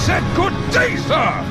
said good day, sir!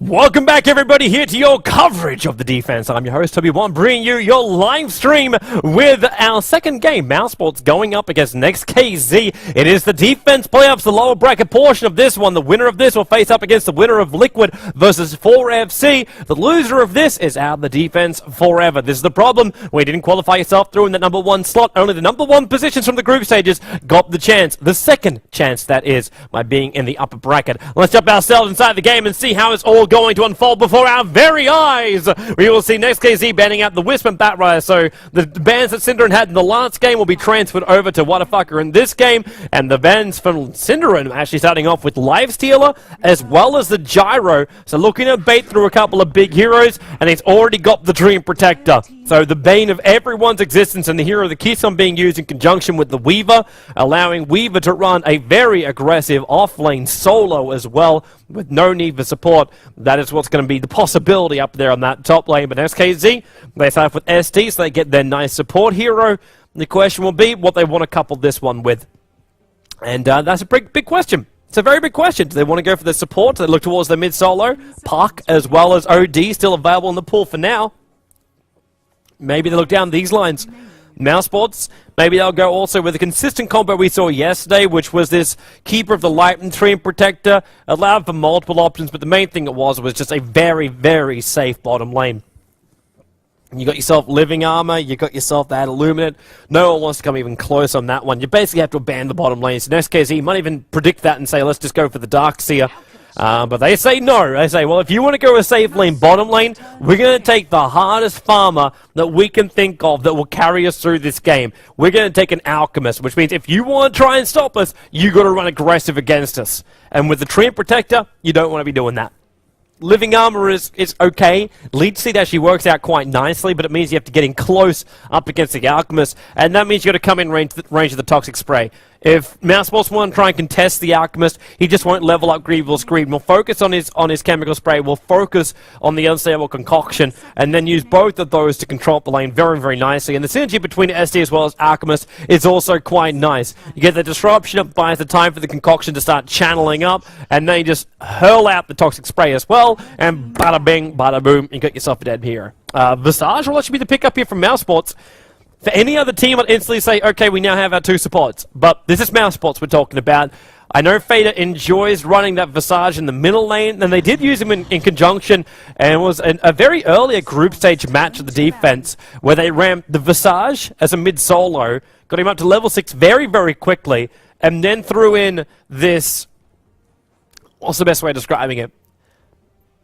Welcome back, everybody, here to your coverage of the defense. I'm your host, Toby1, bringing you your live stream with our second game. Mousesports going up against NextKZ. It is the defense playoffs, the lower bracket portion of this one. The winner of this will face up against the winner of Liquid versus 4FC. The loser of this is out of the defense forever. This is the problem. When you didn't qualify yourself through in the number one slot, only the number one positions from the group stages got the chance. The second chance, that is, by being in the upper bracket. Let's jump ourselves inside the game and see how it's all going to unfold before our very eyes. We will see NextKZ banning out the Wisp and Batrider, so the bans that Synderen had in the last game will be transferred over to Whatafucker in this game, and the bans from Synderen actually starting off with Lifestealer as well as the Gyro, so looking to bait through a couple of big heroes, and he's already got the Dream Protector. So the bane of everyone's existence and the hero that keeps on being used in conjunction with the Weaver, allowing Weaver to run a very aggressive off-lane solo as well, with no need for support. That is what's going to be the possibility up there on that top lane. But NextKZ, they start with ST, so they get their nice support hero. The question will be what they want to couple this one with. And that's a big question. It's a very big question. Do they want to go for the support? Do they look towards the mid-solo? Puck as well as OD still available in the pool for now. Maybe they look down these lines. Mousesports, maybe they'll go also with a consistent combo we saw yesterday, which was this Keeper of the Light and Dream Protector, allowed for multiple options, but the main thing it was just a very, very safe bottom lane. You got yourself Living Armor, you got yourself that Illuminate. No one wants to come even close on that one. You basically have to abandon the bottom lane. So NextKZ might even predict that and say, let's just go for the Darkseer. But they say no. They say, well, if you want to go a safe lane, bottom lane, we're going to take the hardest farmer that we can think of that will carry us through this game. We're going to take an Alchemist, which means if you want to try and stop us, you got to run aggressive against us. And with the Dream Protector, you don't want to be doing that. Living Armor is okay. Lead Seed actually works out quite nicely, but it means you have to get in close up against the Alchemist, and that means you got to come in range of the Toxic Spray. If Mousesports want to try and contest the Alchemist, he just won't level up Grievous Greed. We'll focus on his Chemical Spray, we'll focus on the Unstable Concoction, and then use both of those to control the lane very, very nicely. And the synergy between SD as well as Alchemist is also quite nice. You get the Disruption, it buys the time for the Concoction to start channeling up, and then you just hurl out the Toxic Spray as well, and bada bing, bada boom, you got yourself a dead hero. Visage will actually be the pickup here from Mousesports. For any other team, I'd instantly say, okay, we now have our two supports. But this is Mousesports we're talking about. I know Fader enjoys running that Visage in the middle lane, and they did use him in conjunction, and it was a very earlier group stage match of the defense, where they ramped the Visage as a mid-solo, got him up to level 6 very, very quickly, and then threw in this, what's the best way of describing it?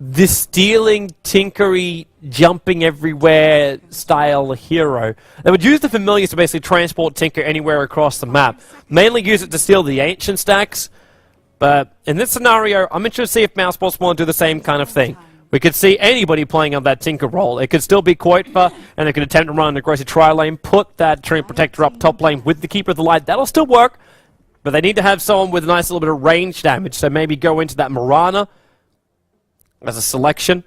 This stealing, tinkery, jumping everywhere style hero. They would use the familiars to basically transport Tinker anywhere across the map. Mainly use it to steal the ancient stacks. But in this scenario, I'm interested to see if Mousesports want to do the same kind of thing. We could see anybody playing on that Tinker role. It could still be Koitfa, and they could attempt to run an aggressive tri-lane, put that Dream Protector up top lane with the Keeper of the Light. That'll still work, but they need to have someone with a nice little bit of range damage. So maybe go into that Mirana as a selection.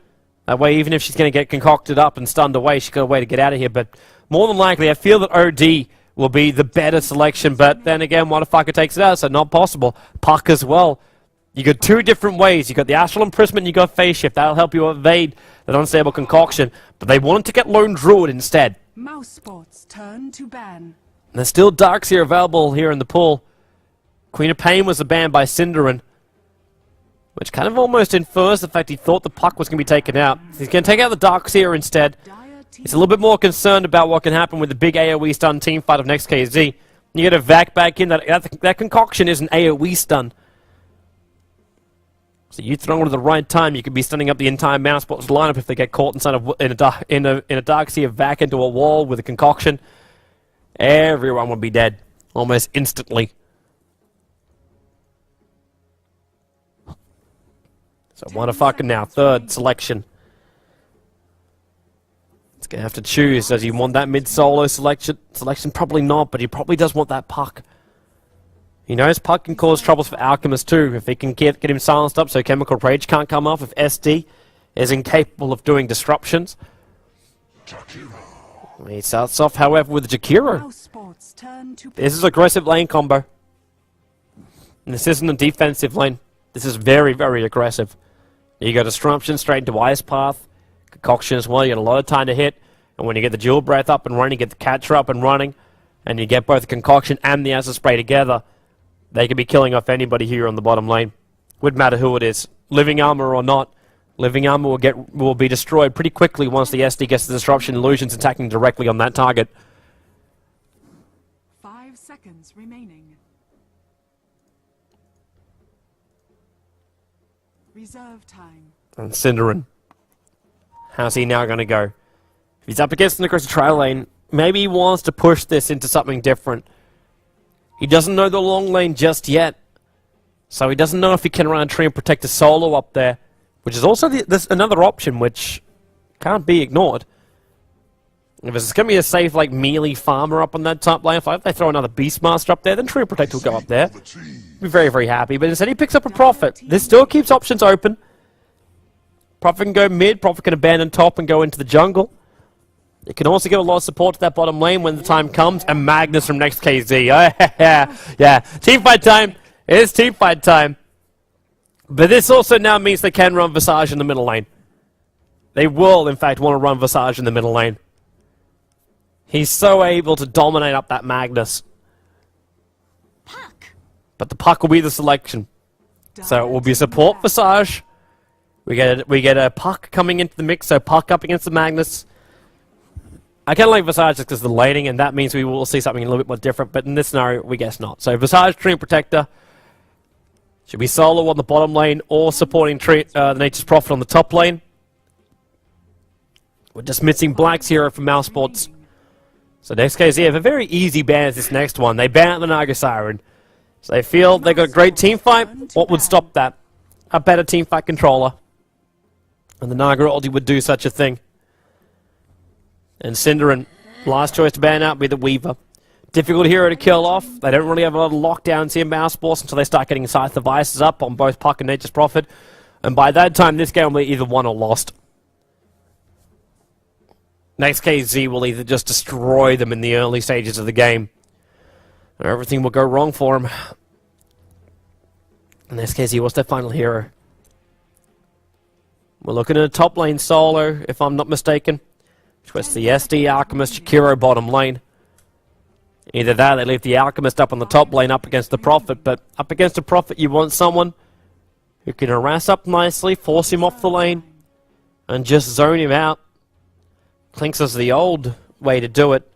That way, even if she's going to get concocted up and stunned away, she's got a way to get out of here. But more than likely, I feel that OD will be the better selection. But then again, Whatafucker takes it out, so not possible. Puck as well. You got two different ways. You got the Astral Imprisonment, you got Phase Shift. That'll help you evade that Unstable Concoction. But they wanted to get Lone Druid instead. Mousesports turn to ban. And there's still Darkseer available here in the pool. Queen of Pain was a ban by Synderen, which kind of almost infers the fact he thought the Puck was going to be taken out. He's going to take out the Darkseer instead. He's a little bit more concerned about what can happen with the big AoE stun team fight of NextKZ. You get a Vac back in, that Concoction is an AoE stun. So you throw it at the right time, you could be stunning up the entire Mousesports lineup if they get caught inside of in a Darkseer Vac into a wall with a Concoction. Everyone would be dead almost instantly. So Whatafucker now, third selection. He's going to have to choose. Does he want that mid-solo selection? Probably not, but he probably does want that Puck. He knows Puck can cause troubles for Alchemist too, if he can get him silenced up so Chemical Rage can't come off. If SD is incapable of doing disruptions. He starts off, however, with Jakiro. Now sports turn to This is aggressive lane combo. And this isn't a defensive lane. This is very, very aggressive. You go Disruption straight into Ice Path. Concoction as well. You get a lot of time to hit. And when you get the Dual Breath up and running, you get the Catcher up and running, and you get both the Concoction and the Acid Spray together, they can be killing off anybody here on the bottom lane. Wouldn't matter who it is. Living Armor or not. Living Armor will be destroyed pretty quickly once the SD gets the Disruption. Illusions attacking directly on that target. 5 seconds remaining. Reserve time. And Cinderin. How's he now going to go? If he's up against an aggressive trail lane, maybe he wants to push this into something different. He doesn't know the long lane just yet. So he doesn't know if he can run a Tree and Protector solo up there. Which is also this another option which can't be ignored. If it's going to be a safe, like, melee farmer up on that top lane, if they throw another Beastmaster up there, then Tree and Protector will go up there. Be very, very happy. But instead he picks up a Prophet. This still keeps options open. Prophet can go mid, Prophet can abandon top and go into the jungle. It can also give a lot of support to that bottom lane when the time comes. And Magnus from Next KZ. Yeah. Teamfight time. It is teamfight time. But this also now means they can run Visage in the middle lane. They will, in fact, want to run Visage in the middle lane. He's so able to dominate up that Magnus. Puck. But the Puck will be the selection. So it will be support Visage. We get a Puck coming into the mix, so Puck up against the Magnus. I kind of like Visage just because of the laning, and that means we will see something a little bit more different, but in this scenario, we guess not. So Visage, Tree and Protector. Should be solo on the bottom lane or supporting the Nature's Prophet on the top lane. We're just missing Black's hero from Mousesports. So next case, they have a very easy ban as this next one. They ban the Naga Siren. So they feel they got a great team fight. What would stop that? A better team fight controller. And the Naga ulti would do such a thing. And Cinderin, last choice to ban out, be the Weaver. Difficult hero to kill off. They don't really have a lot of lockdowns here in Mousesports until they start getting Scythe devices up on both Puck and Nature's Prophet. And by that time, this game will be either won or lost. Next KZ will either just destroy them in the early stages of the game, or everything will go wrong for him. In this case, he was their final hero. We're looking at a top lane solo, if I'm not mistaken. Which was the SD, Alchemist, Jakiro bottom lane. Either that, they leave the Alchemist up on the top lane up against the Prophet, but up against the Prophet you want someone who can harass up nicely, force him off the lane, and just zone him out. Clinks is the old way to do it,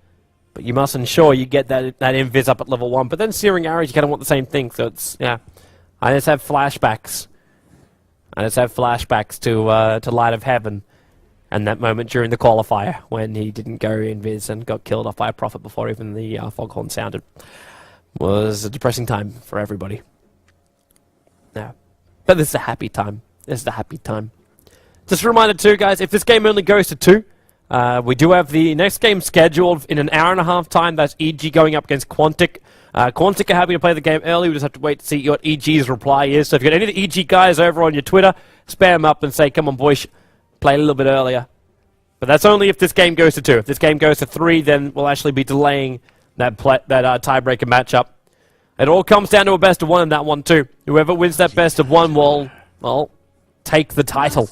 but you must ensure you get that invis up at level 1. But then Searing Arrows, you kind of want the same thing, so it's, yeah. I just have flashbacks. To Light of Heaven. And that moment during the qualifier when he didn't go invis and got killed off by a Prophet before even the foghorn sounded was a depressing time for everybody. Yeah. But this is a happy time. Just a reminder too, guys, if this game only goes to 2, we do have the next game scheduled in an hour and a half time. That's EG going up against Quantic. Quantic are happy to play the game early. We just have to wait to see what EG's reply is. So if you've got any of the EG guys over on your Twitter, spam up and say, come on boys, play a little bit earlier. But that's only if this game goes to 2. If this game goes to 3, then we'll actually be delaying that tiebreaker matchup. It all comes down to a best of 1 in that one too. Whoever wins that best of 1 will, well, take the title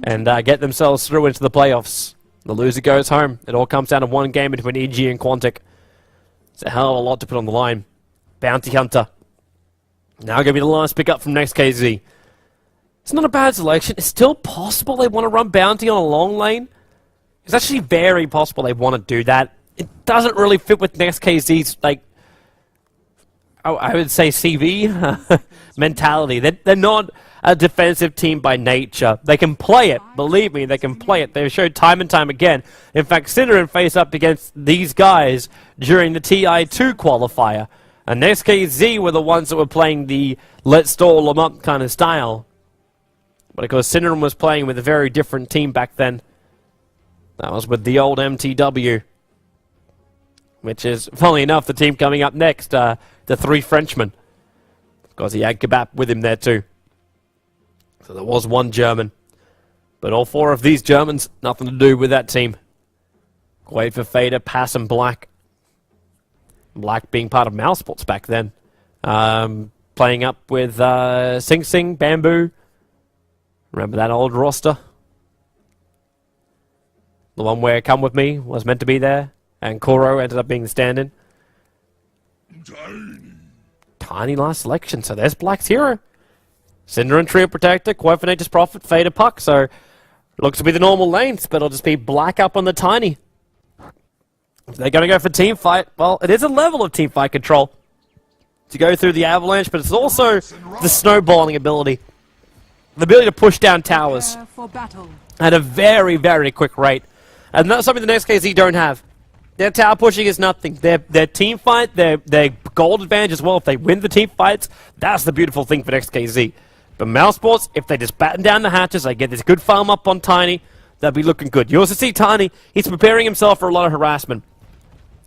and get themselves through into the playoffs. The loser goes home. It all comes down to one game between EG and Quantic. It's a hell of a lot to put on the line. Bounty Hunter. Now going to be the last pick up from Next KZ. It's not a bad selection. It's still possible they want to run Bounty on a long lane. It's actually very possible they want to do that. It doesn't really fit with Next KZ's, like, I would say CV mentality. They're not a defensive team by nature. They can play it. Believe me, they can play it. They've showed time and time again. In fact, Cinderin faced up against these guys during the TI2 qualifier. And Next KZ were the ones that were playing the let's stall them up kind of style. But of course, Cinderin was playing with a very different team back then. That was with the old MTW. Which is, funnily enough, the team coming up next, the 3 Frenchmen. Of course, he had Kebab with him there too. So there was 1 German. But all four of these Germans, nothing to do with that team. Wait for Fader, Pass and Black. Black being part of Mousesports back then. Playing up with Sing Sing, Bamboo. Remember that old roster? The one where Come With Me was meant to be there, and Koro ended up being the stand-in. Tiny last selection, so there's Black's hero. Cinder and Trio Protector, Quofinature's Prophet, Fader Puck, so looks to be the normal lanes, but it'll just be Black up on the Tiny. If they're going to go for team fight, well, it is a level of team fight control to go through the avalanche, but it's also the snowballing ability. The ability to push down towers Prepare for battle. at a very, very quick rate. And that's something the next KZ don't have. Their tower pushing is nothing. Their team fight, their gold advantage as well. If they win the team fights, that's the beautiful thing for next KZ. But Mousesports, if they just batten down the hatches, they get this good farm up on Tiny, they'll be looking good. You also see Tiny, he's preparing himself for a lot of harassment.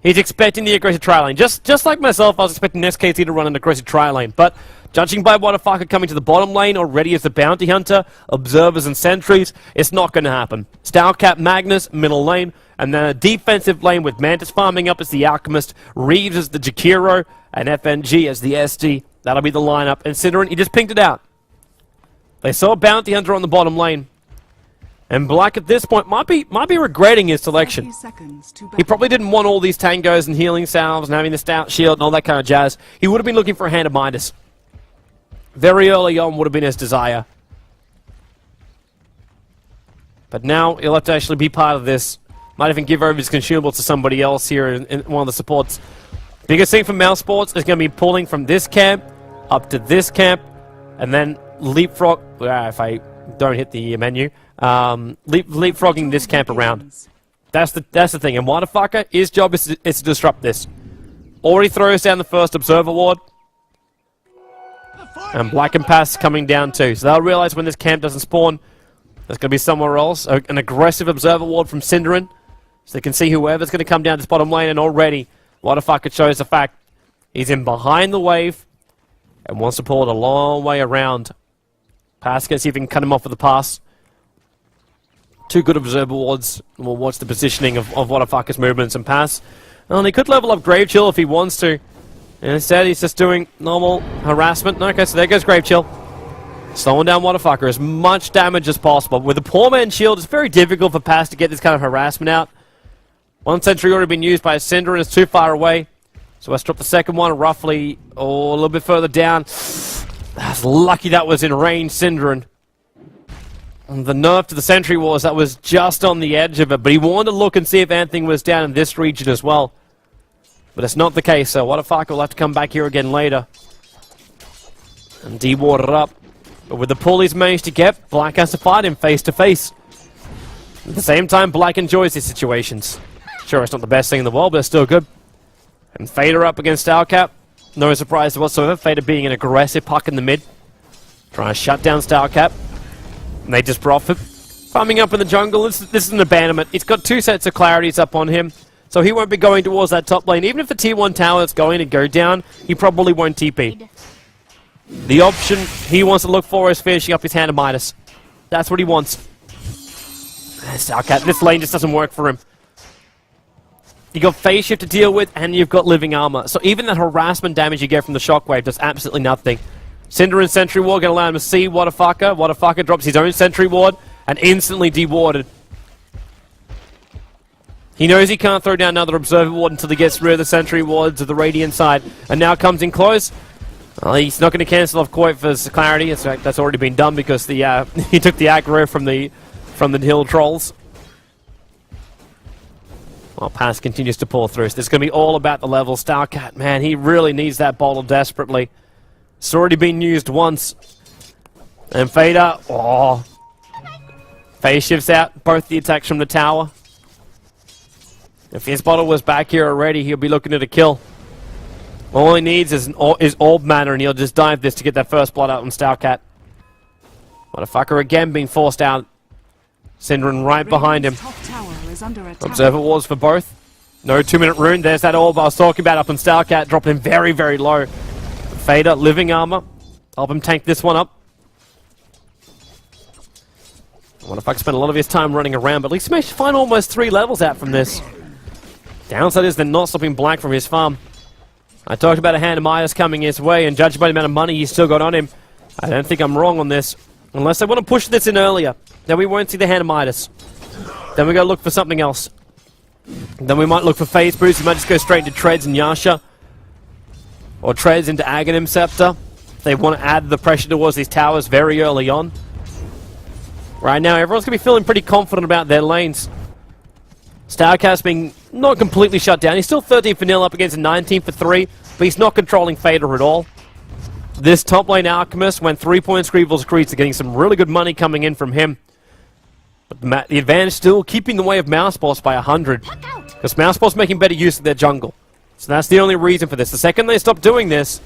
He's expecting the aggressive tri-lane. Just like myself, I was expecting SKT to run an aggressive tri-lane. But judging by Waterfucker coming to the bottom lane already as the bounty hunter, observers and sentries, it's not going to happen. Stoutcap Magnus, middle lane, and then a defensive lane with Mantis farming up as the Alchemist, Reeves as the Jakiro, and FNG as the SD. That'll be the lineup. And Cinderin, he just pinged it out. They saw Bounty Hunter on the bottom lane. And Black at this point might be regretting his selection. 30 seconds to He battle. probably didn't want all these tangos and healing salves and having the stout shield and all that kind of jazz. He would have been looking for a Hand of Midas. Very early on would have been his desire. But now he'll have to actually be part of this. Might even give over his consumables to somebody else here in one of the supports. Biggest thing for Mousesports is going to be pulling from this camp up to this camp and then leapfrog. If I don't hit the menu. Leapfrogging this camp around. That's the thing. And Waterfucker, his job is to disrupt this. Already throws down the first Observer Ward. And Black and Pass coming down too. So they'll realize when this camp doesn't spawn, there's going to be somewhere else. An aggressive Observer Ward from Cinderin. So they can see whoever's going to come down this bottom lane. And already, Waterfucker shows the fact he's in behind the wave and wants to pull it a long way around. Pass, gonna see if he can cut him off with the pass. Two good Observer Wards. We'll watch the positioning of Waterfucker's movements and Pass. And he could level up Grave Chill if he wants to. And instead, he's just doing normal harassment. Okay, so there goes Grave Chill. Slowing down Waterfucker as much damage as possible. With the Poor Man's Shield, it's very difficult for Pass to get this kind of harassment out. One sentry already been used by a Cinder and it's too far away. So let's drop the second one roughly, a little bit further down. That's lucky that was in range, Cinderin. And the nerf to the Sentry Wars, that was just on the edge of it. But he wanted to look and see if anything was down in this region as well. But it's not the case, so Waterfucker will have to come back here again later. And de-ward it up. But with the pull he's managed to get, Black has to fight him face to face. At the same time, Black enjoys these situations. Sure, it's not the best thing in the world, but it's still good. And Fader up against Stoutcap. No surprise whatsoever. Fader being an aggressive puck in the mid. Trying to shut down Stoutcap. And they just profit. Farming up in the jungle. This is an abandonment. He's got two sets of clarities up on him. So he won't be going towards that top lane. Even if the T1 tower is going to go down, he probably won't TP. The option he wants to look for is finishing up his Hand of Midas. That's what he wants. Stoutcap, this lane just doesn't work for him. You got phase shift to deal with, and you've got living armor. So even that harassment damage you get from the shockwave does absolutely nothing. Cinder and Sentry Ward going to allow him to see Waterfucker. Waterfucker drops his own Sentry Ward and instantly de-warded. He knows he can't throw down another Observer Ward until he gets rid of the Sentry Wards of the Radiant side. And now comes in close. Well, he's not going to cancel off Quoit's clarity. In fact, that's already been done because the he took the aggro from the hill trolls. Well, Pass continues to pull through. So this is going to be all about the level. Stoutcap, man, he really needs that bottle desperately. It's already been used once. And Fader, phase shifts out both the attacks from the tower. If his bottle was back here already, he'll be looking at a kill. All he needs is Orb Mana, and he'll just dive this to get that first blood out on Stoutcap. Waterfucker again being forced out. Cinderin right behind him. Top tower is under attack. Observer Wars for both. No 2-minute rune. There's that orb I was talking about up on Stoutcap, dropping very, very low. Fader, living armor. Help him tank this one up. What if I spent a lot of his time running around, but at least he managed to find almost 3 levels out from this. Downside is they're not stopping Black from his farm. I talked about a hand of Midas coming his way, and judging by the amount of money he's still got on him, I don't think I'm wrong on this. Unless they want to push this in earlier, then we won't see the hand of Midas. Then we go look for something else. Then we might look for phase boost. We might just go straight into Treads and Yasha. Or Treads into Aghanim Scepter. They want to add the pressure towards these towers very early on. Right now, everyone's going to be feeling pretty confident about their lanes. StarCast being not completely shut down. He's still 13 for 0 up against a 19 for 3, but he's not controlling Fader at all. This top lane Alchemist, when 3 points Greevil's Creeds are getting some really good money coming in from him. But the advantage still keeping the way of Mouseboss by 100. Because Mouseboss making better use of their jungle. So that's the only reason for this. The second they stop doing this,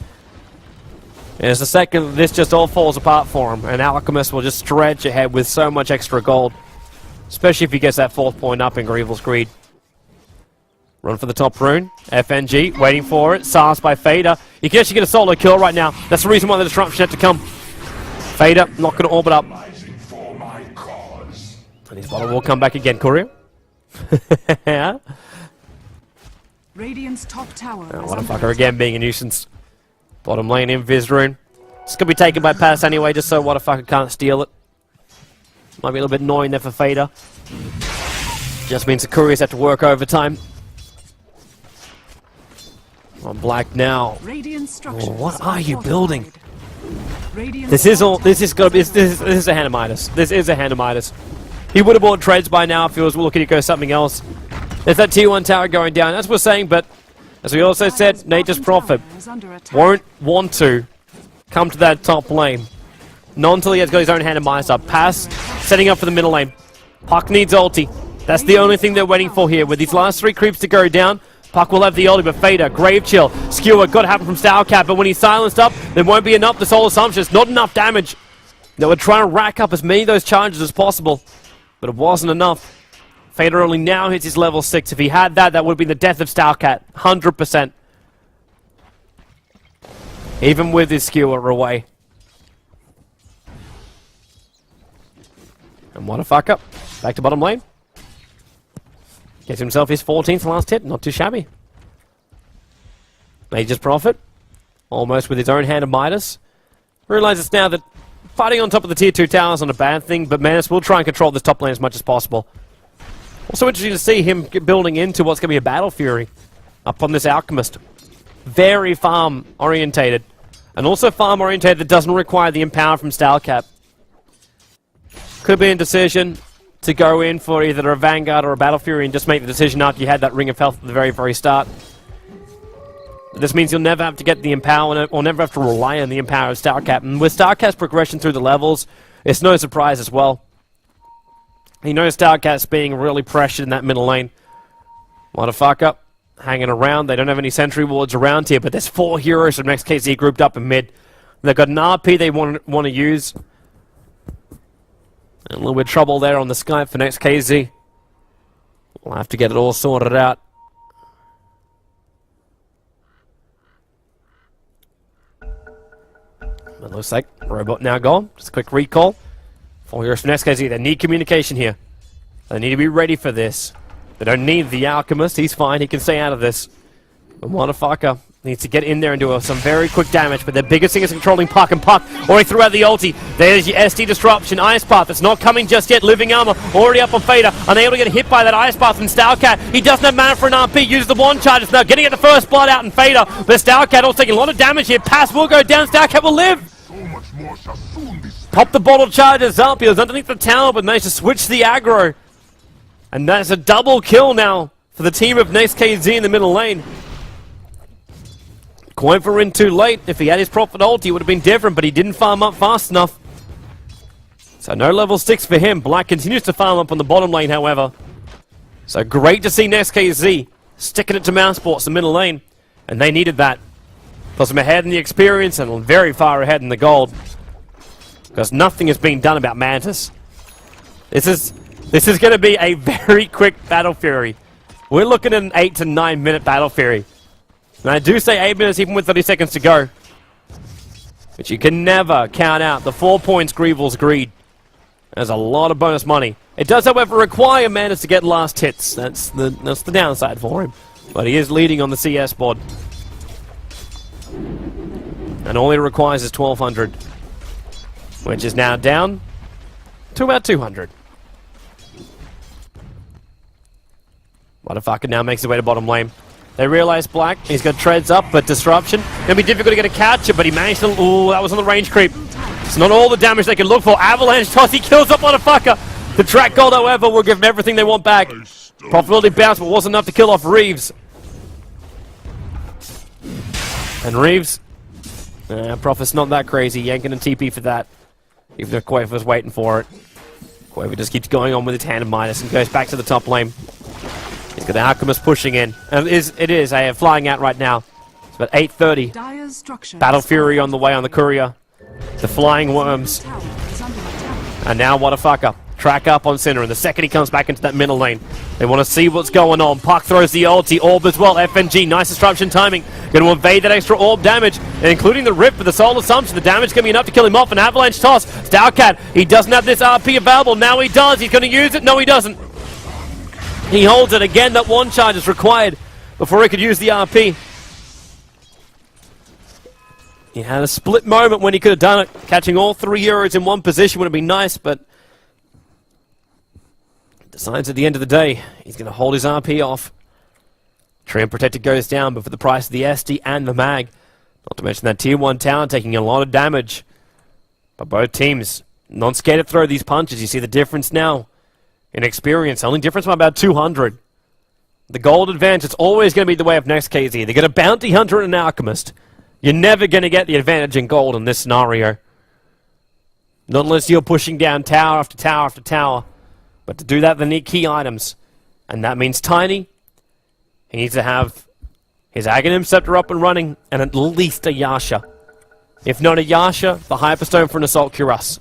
is the second this just all falls apart for him. And Alchemist will just stretch ahead with so much extra gold. Especially if he gets that 4th point up in Greevil's Greed. Run for the top rune. FNG waiting for it. Sarsed by Fader. You can actually get a solo kill right now. That's the reason why the disruption had to come. Fader not going to orbit up. And his bottle will come back again. Courier. Yeah. Radiant's top tower. Oh, what a fucker again being a nuisance. Bottom lane in Vizrune. It's going to be taken by Pass anyway, just so what a fucker can't steal it. Might be a little bit annoying there for Fader. Just means the couriers have to work overtime. On Black now. Oh, what are you building? This is a hand of Midas. This is a hand of Midas. He would have bought Treads by now if he was looking to go something else. There's that tier 1 tower going down, as we're saying, but as we also said, Nature's Prophet won't want to come to that top lane. Not until he has got his own hand of Midas up. Pass, setting up for the middle lane. Puck needs ulti. That's the only thing they're waiting for here. With these last 3 creeps to go down, Puck will have the ulti, but Fader, Grave Chill, Skewer, got to happen from StarCat, but when he's silenced up, there won't be enough. The Soul Assumption, it's not enough damage. They were trying to rack up as many of those charges as possible, but it wasn't enough. Fader only now hits his level 6. If he had that, that would have been the death of StarCat, 100%. Even with his Skewer away. And what a fuck up. Back to bottom lane. Gets himself his 14th last hit. Not too shabby. Nature's Prophet. Almost with his own hand of Midas. Realizes now that fighting on top of the tier 2 tower is not a bad thing, but Manus will try and control this top lane as much as possible. Also interesting to see him building into what's going to be a Battle Fury up on this Alchemist. Very farm orientated. And also farm orientated that doesn't require the Empower from StarCat. Could be a decision to go in for either a Vanguard or a Battle Fury and just make the decision after you had that Ring of Health at the very, very start. This means you'll never have to get the Empower or never have to rely on the Empower of StarCat. And with StarCat's progression through the levels, it's no surprise as well. You know StarCat's being really pressured in that middle lane. What a fuck up. Hanging around. They don't have any sentry wards around here, but there's 4 heroes from XKZ grouped up in mid. They've got an RP they want to use. And a little bit of trouble there on the Skype for NextKZ. We'll have to get it all sorted out. It looks like Robot now gone. Just a quick recall. 4 heroes from NextKZ. They need communication here. They need to be ready for this. They don't need the Alchemist. He's fine. He can stay out of this. But what a fucker. Needs to get in there and do some very quick damage, but their biggest thing is controlling Puck, and Puck already threw out the ulti. There's your SD Disruption. Ice Path, it's not coming just yet. Living Armor already up on Fader, unable to get hit by that Ice Path from StarCat. He doesn't have mana for an RP, uses the one charges now, getting at the first blood out in Fader, but StarCat also taking a lot of damage here. Pass will go down, StarCat will live. Pop the bottle charges up, he was underneath the tower, but managed to switch the aggro. And that's a double kill now for the team of NextKZ in the middle lane. Coin for in too late. If he had his Prophet ult, he would have been different, but he didn't farm up fast enough. So no level 6 for him. Black continues to farm up on the bottom lane, however. So great to see NextKZ sticking it to Mousesports, the middle lane. And they needed that. Plus I'm ahead in the experience and very far ahead in the gold. Because nothing is being done about Mantis. This is going to be a very quick Battle Fury. We're looking at an 8 to 9 minute Battle Fury. And I do say 8 minutes even with 30 seconds to go. But you can never count out the 4 points Greevil's Greed. There's a lot of bonus money. It does, however, require Manders to get last hits. That's the downside for him. But he is leading on the CS board. And all he requires is 1,200. Which is now down to about 200. Motherfucker now makes his way to bottom lane. They realize Black, he's got treads up, but disruption. Gonna be difficult to get a catch, but he managed to. Ooh, that was on the range creep. It's not all the damage they can look for. Avalanche toss, he kills up motherfucker. The track gold, however, will give them everything they want back. Profitability bounce, but wasn't enough to kill off Reeves. And Reeves, Profit's not that crazy. Yanking and TP for that. Even though Quaver was waiting for it. Quaver just keeps going on with his hand of Midas and goes back to the top lane. He's got the Alchemist pushing in. And it is flying out right now. It's about 8:30. Dire's structure Battle is Fury on the way on the courier. The Flying Worms. tower is under attack. And now what a fucker. Track up on Cinder, and the second he comes back into that middle lane, they want to see what's going on. Puck throws the ulti, Orb as well, FNG, nice disruption timing. Going to evade that extra Orb damage, including the Rift with the Soul Assumption. The damage going to be enough to kill him off. An Avalanche toss. Stalcat, he doesn't have this RP available. Now he does. He's going to use it. No, he doesn't. He holds it again. That one charge is required before he could use the RP. He had a split moment when he could have done it. Catching all 3 heroes in one position would have been nice, but decides at the end of the day, he's going to hold his RP off. Treant Protector goes down, but for the price of the SD and the mag. Not to mention that tier 1 tower taking a lot of damage. But both teams, not scared to throw these punches. You see the difference now in experience. Only difference by about 200. The gold advantage is always going to be the way of next KZ. They get a Bounty Hunter and an Alchemist. You're never going to get the advantage in gold in this scenario. Not unless you're pushing down tower after tower after tower. But to do that, they need key items. And that means Tiny. He needs to have his Aghanim Scepter up and running, and at least a Yasha. If not a Yasha, the Hyperstone for an Assault Cuirass.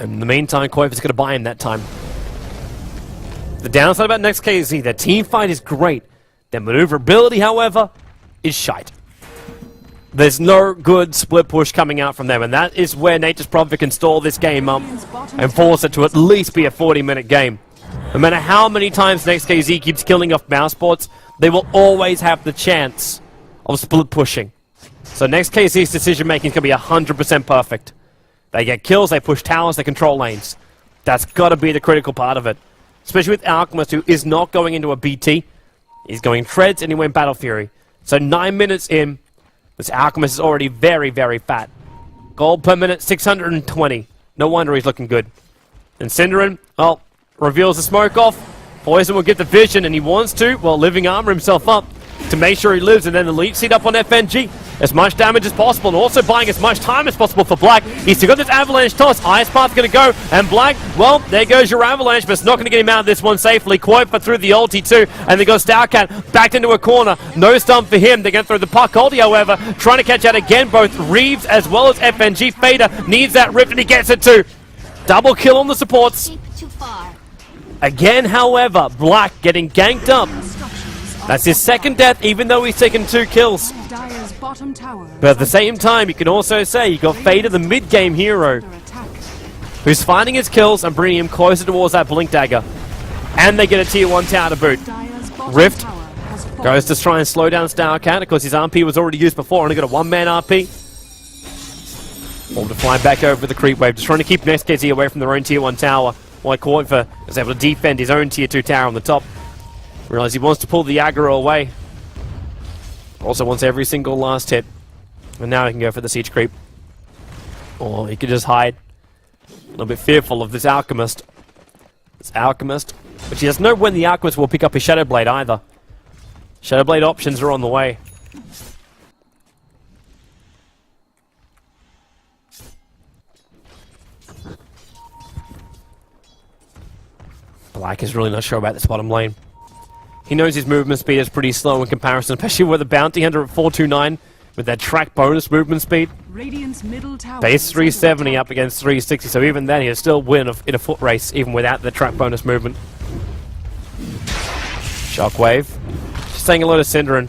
In the meantime, Quaver's going to buy him that time. The downside about next KZ, their team fight is great. Their maneuverability, however, is shite. There's no good split push coming out from them, and that is where Nature's Prophet can stall this game up and force it to at least be a 40-minute game. No matter how many times NextKZ keeps killing off Mousesports, they will always have the chance of split pushing. So NextKZ's decision-making is going to be 100% perfect. They get kills, they push towers, they control lanes. That's got to be the critical part of it. Especially with Alchemist, who is not going into a BT. He's going Treads, and he went Battle Fury. So 9 minutes in, this Alchemist is already very, very fat. Gold per minute, 620. No wonder he's looking good. And Cinderin, well, reveals the smoke off. Poison will get the vision, and he wants to, well, living armor himself up to make sure he lives, and then the leech seed up on FNG. As much damage as possible, and also buying as much time as possible for Black. He's still got this Avalanche toss. Ice Path's going to go, and Black, well, there goes your Avalanche, but it's not going to get him out of this one safely. Quoifer through the ulti too, and they got Stalcat backed into a corner. No stun for him. They're going to throw the puck ulti, however, trying to catch out again. Both Reeves as well as FNG. Fader needs that Rift, and he gets it too. Double kill on the supports. Too far. Again, however, Black getting ganked up. That's his second death, even though he's taken 2 kills. Dire's bottom tower But at the same time, you can also say you got Fader, the mid-game hero, under attack. who's finding his kills and bringing him closer towards that Blink Dagger. And they get a tier 1 tower to boot. Dire's bottom Rift tower has fallen. goes to try and slow down Stalcat because his RP was already used before, only got a 1-man RP. Orb to fly back over the creep wave, just trying to keep NextKZ away from their own tier 1 tower, while Quaver is able to defend his own tier 2 tower on the top. Realize he wants to pull the aggro away. Also wants every single last hit. And now he can go for the siege creep. Or he could just hide. A little bit fearful of this Alchemist. This Alchemist. But he doesn't know when the Alchemist will pick up his Shadow Blade either. Shadow Blade options are on the way. Black is really not sure about this bottom lane. He knows his movement speed is pretty slow in comparison, especially with the Bounty Hunter at 429 with that track bonus movement speed. Radiant's middle tower Base is under 370 attack. up against 360, so even then he'll still win in a foot race, even without the track bonus movement. Shockwave. Just saying hello to Cinderin.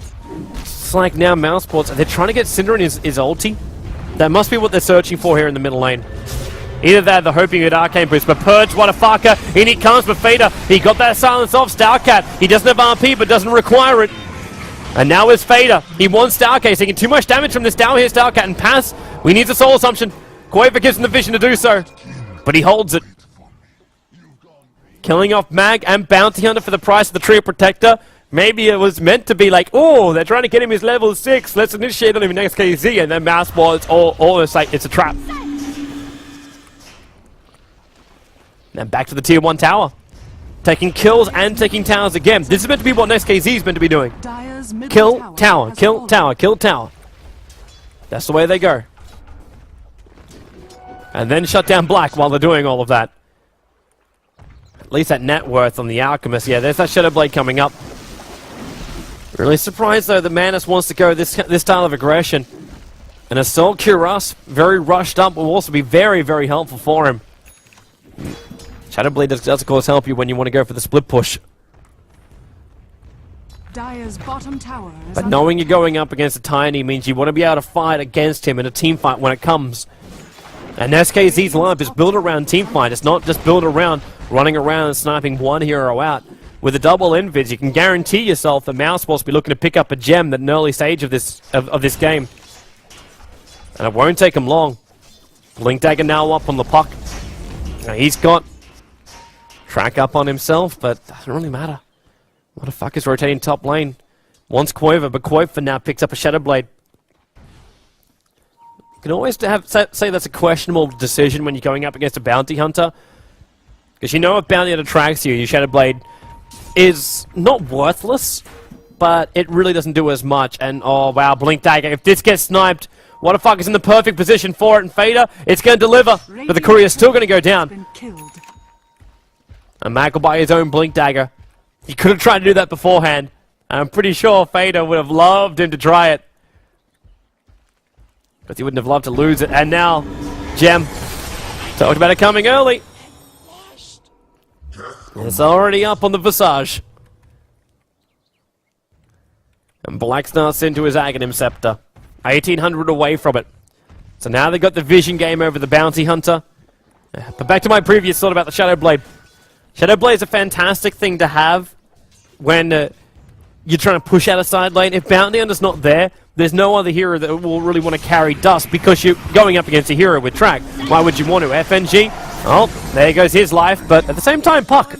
It's like now Mousesports, they're trying to get Cinderin his ulti. That must be what they're searching for here in the middle lane. Either that, they're hoping at Arcane Boost, but Purge, what a fucker. In he comes, but Fader, he got that silence off Starcat. He doesn't have RP, but doesn't require it. And now is Fader. He wants Starcat, taking too much damage from this down here Starcat, and pass. We need the Soul Assumption. Quaver gives him the vision to do so, but he holds it. Killing off Mag and Bounty Hunter for the price of the Tree of Protector. Maybe it was meant to be like, oh, they're trying to get him his level 6. Let's initiate on him next KZ, and then Mouseball, it's almost like it's a trap. Then back to the tier 1 tower. Taking kills and taking towers again. This is meant to be what next KZ is meant to be doing. Dire's middle Kill tower, has kill fallen. tower, kill tower. That's the way they go. And then shut down Black while they're doing all of that. At least that net worth on the Alchemist. Yeah, there's that Shadow Blade coming up. Really surprised though that Manus wants to go this style of aggression. And Assault Cuirass, very rushed up, will also be very, very helpful for him. Shadow Blade does of course help you when you want to go for the split push. Dire's bottom tower is But under knowing you're going up against a Tiny means you want to be able to fight against him in a team fight when it comes. And SKZ's lineup is built around team fight. It's not just built around running around and sniping one hero out. With a double invis, you can guarantee yourself that Mouseball's will be looking to pick up a gem at an early stage of this game. And it won't take him long. Blink Dagger now up on the puck. Now he's got track up on himself, but doesn't really matter. What the fuck is rotating top lane? Wants Quaver, but Quaver now picks up a Shadow Blade. You can always say that's a questionable decision when you're going up against a Bounty Hunter. Because you know if Bounty Hunter tracks you, your Shadow Blade is not worthless, but it really doesn't do as much. And oh wow, Blink Dagger, if this gets sniped, what the fuck is in the perfect position for it, and Fader, it's going to deliver, but the courier's still going to go down. been killed. And Mac will buy his own Blink Dagger. He could have tried to do that beforehand. I'm pretty sure Fader would have loved him to try it. Because he wouldn't have loved to lose it. And now, Gem. Talked about it coming early. It's already up on the Visage. And Black starts into his Aghanim Scepter. 1800 away from it. So now they've got the vision game over the Bounty Hunter. But back to my previous thought about the Shadow Blade. Shadow Blade is a fantastic thing to have when you're trying to push out a side lane. If Bounty Hunter's not there, there's no other hero that will really want to carry dust because you're going up against a hero with track. Why would you want to? FNG? Oh, there goes his life, but at the same time, Puck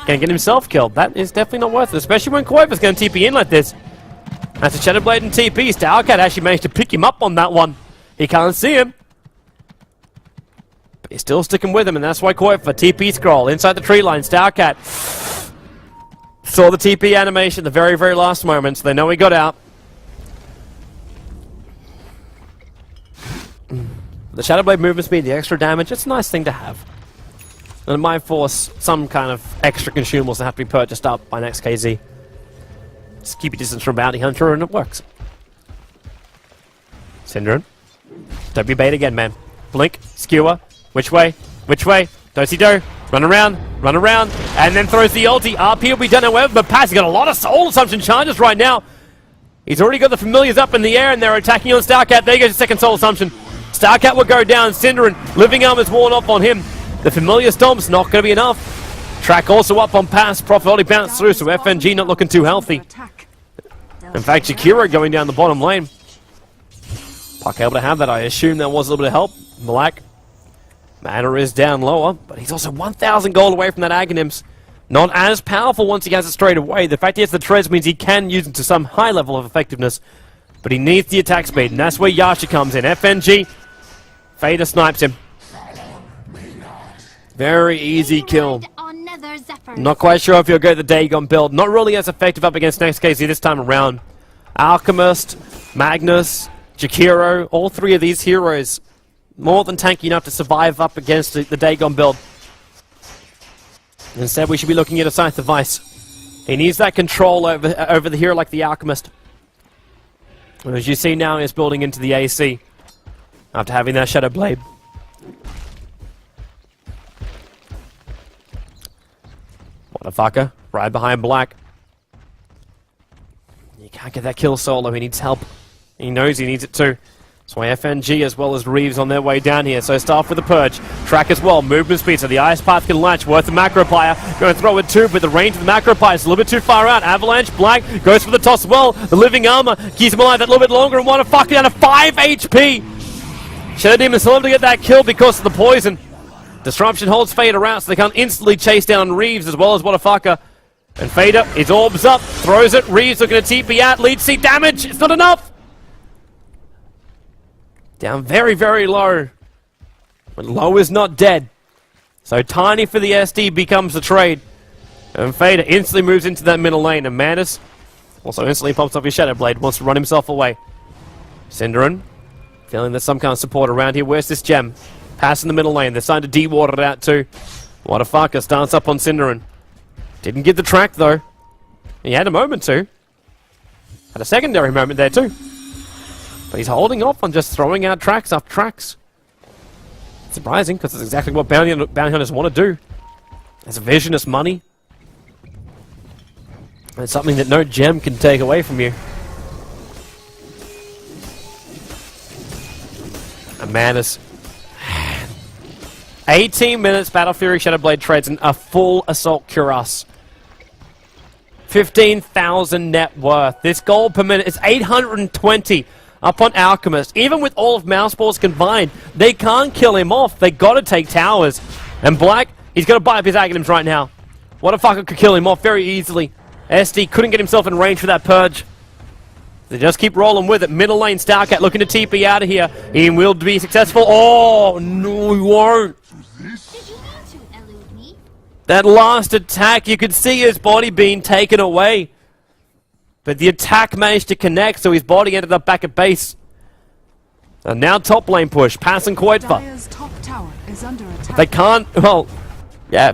can get himself killed. That is definitely not worth it, especially when Quaver's going to TP in like this. That's a Shadow Blade and TP. Starcat actually managed to pick him up on that one. He can't see him. But he's still sticking with him, and that's why Quaver, TP scroll, inside the tree line, Starcat saw the TP animation at the very, very last moment, so they know he got out. The Shadow Blade movement speed, the extra damage, it's a nice thing to have. And it might force some kind of extra consumables that have to be purchased up by next KZ. Just keep your distance from Bounty Hunter and it works. Syndrome. Don't be bait again, man. Blink, skewer. Which way? Which way? Do-si-do. Run around, and then throws the ulti. RP will be done however, but Paz, he's got a lot of Soul Assumption charges right now. He's already got the Familiars up in the air and they're attacking on Starcat. There goes the second Soul Assumption. Starcat will go down. Cinderin, Living Armor's worn off on him. The Familiar Stomp's not going to be enough. Track also up on Pass. Prophet only bounced through, so FNG not looking too healthy. In fact, Shakira going down the bottom lane. Puck able to have that. I assume that was a little bit of help. Black. Mana is down lower, but he's also 1,000 gold away from that Aghanims. Not as powerful once he has it straight away. The fact he has the Trez means he can use it to some high level of effectiveness, but he needs the attack speed, and that's where Yasha comes in. FNG. Fader snipes him. Very easy kill. Not quite sure if you'll go the Dagon build. Not really as effective up against next KZ this time around. Alchemist, Magnus, Jakiro, all three of these heroes more than tanky enough to survive up against the Dagon build. Instead, we should be looking at a Scythe of Vice. He needs that control over the hero like the Alchemist. And as you see now, he's building into the AC after having that Shadow Blade. Motherfucker, right behind Black. He can't get that kill solo, he needs help. He knows he needs it too. That's why FNG as well as Reeves on their way down here. So start with the Purge. Track as well. Movement speed. So the Ice Path can latch. Worth the Macro Pyre. Going to throw it too, but the range of the Macro Pyre is a little bit too far out. Avalanche, Black goes for the toss as well. The Living Armor keeps him alive that little bit longer and want to fuck down to 5 HP. Shadow Demon still able to get that kill because of the poison. Disruption holds Fader out so they can't instantly chase down Reeves as well as Whatafaka. And Fader, his orbs up, throws it. Reeves looking to TP out. Lead seat damage. It's not enough. Down very, very low. But low is not dead. So Tiny for the SD becomes the trade. And Fader instantly moves into that middle lane. And Manus also instantly pops off his Shadow Blade. Wants to run himself away. Synderen, feeling there's some kind of support around here. Where's this gem? Pass in the middle lane. They're starting to de-water it out too. Whatafaka starts up on Synderen. Didn't get the track though. He had a moment to. Had a secondary moment there too. But he's holding off on just throwing out tracks after tracks. It's surprising, because it's exactly what bounty hunters want to do. It's a vision, it's money. And it's something that no gem can take away from you. And Manus. 18 minutes, Battle Fury Shadowblade trades in a full Assault Cuirass. 15,000 net worth. This gold per minute is 820 up on Alchemist. Even with all of Mouseball's combined, they can't kill him off. They gotta take towers. And Black, he's gonna buy up his Aghanims right now. Whatafaka could kill him off very easily. SD couldn't get himself in range for that Purge. They just keep rolling with it. Middle lane, Starcat looking to TP out of here. He will be successful. Oh, no, he won't. That last attack, you could see his body being taken away. But the attack managed to connect, so his body ended up back at base. And now top lane push, passing Koitva. Dire's top tower is under attack. They can't, well, yeah,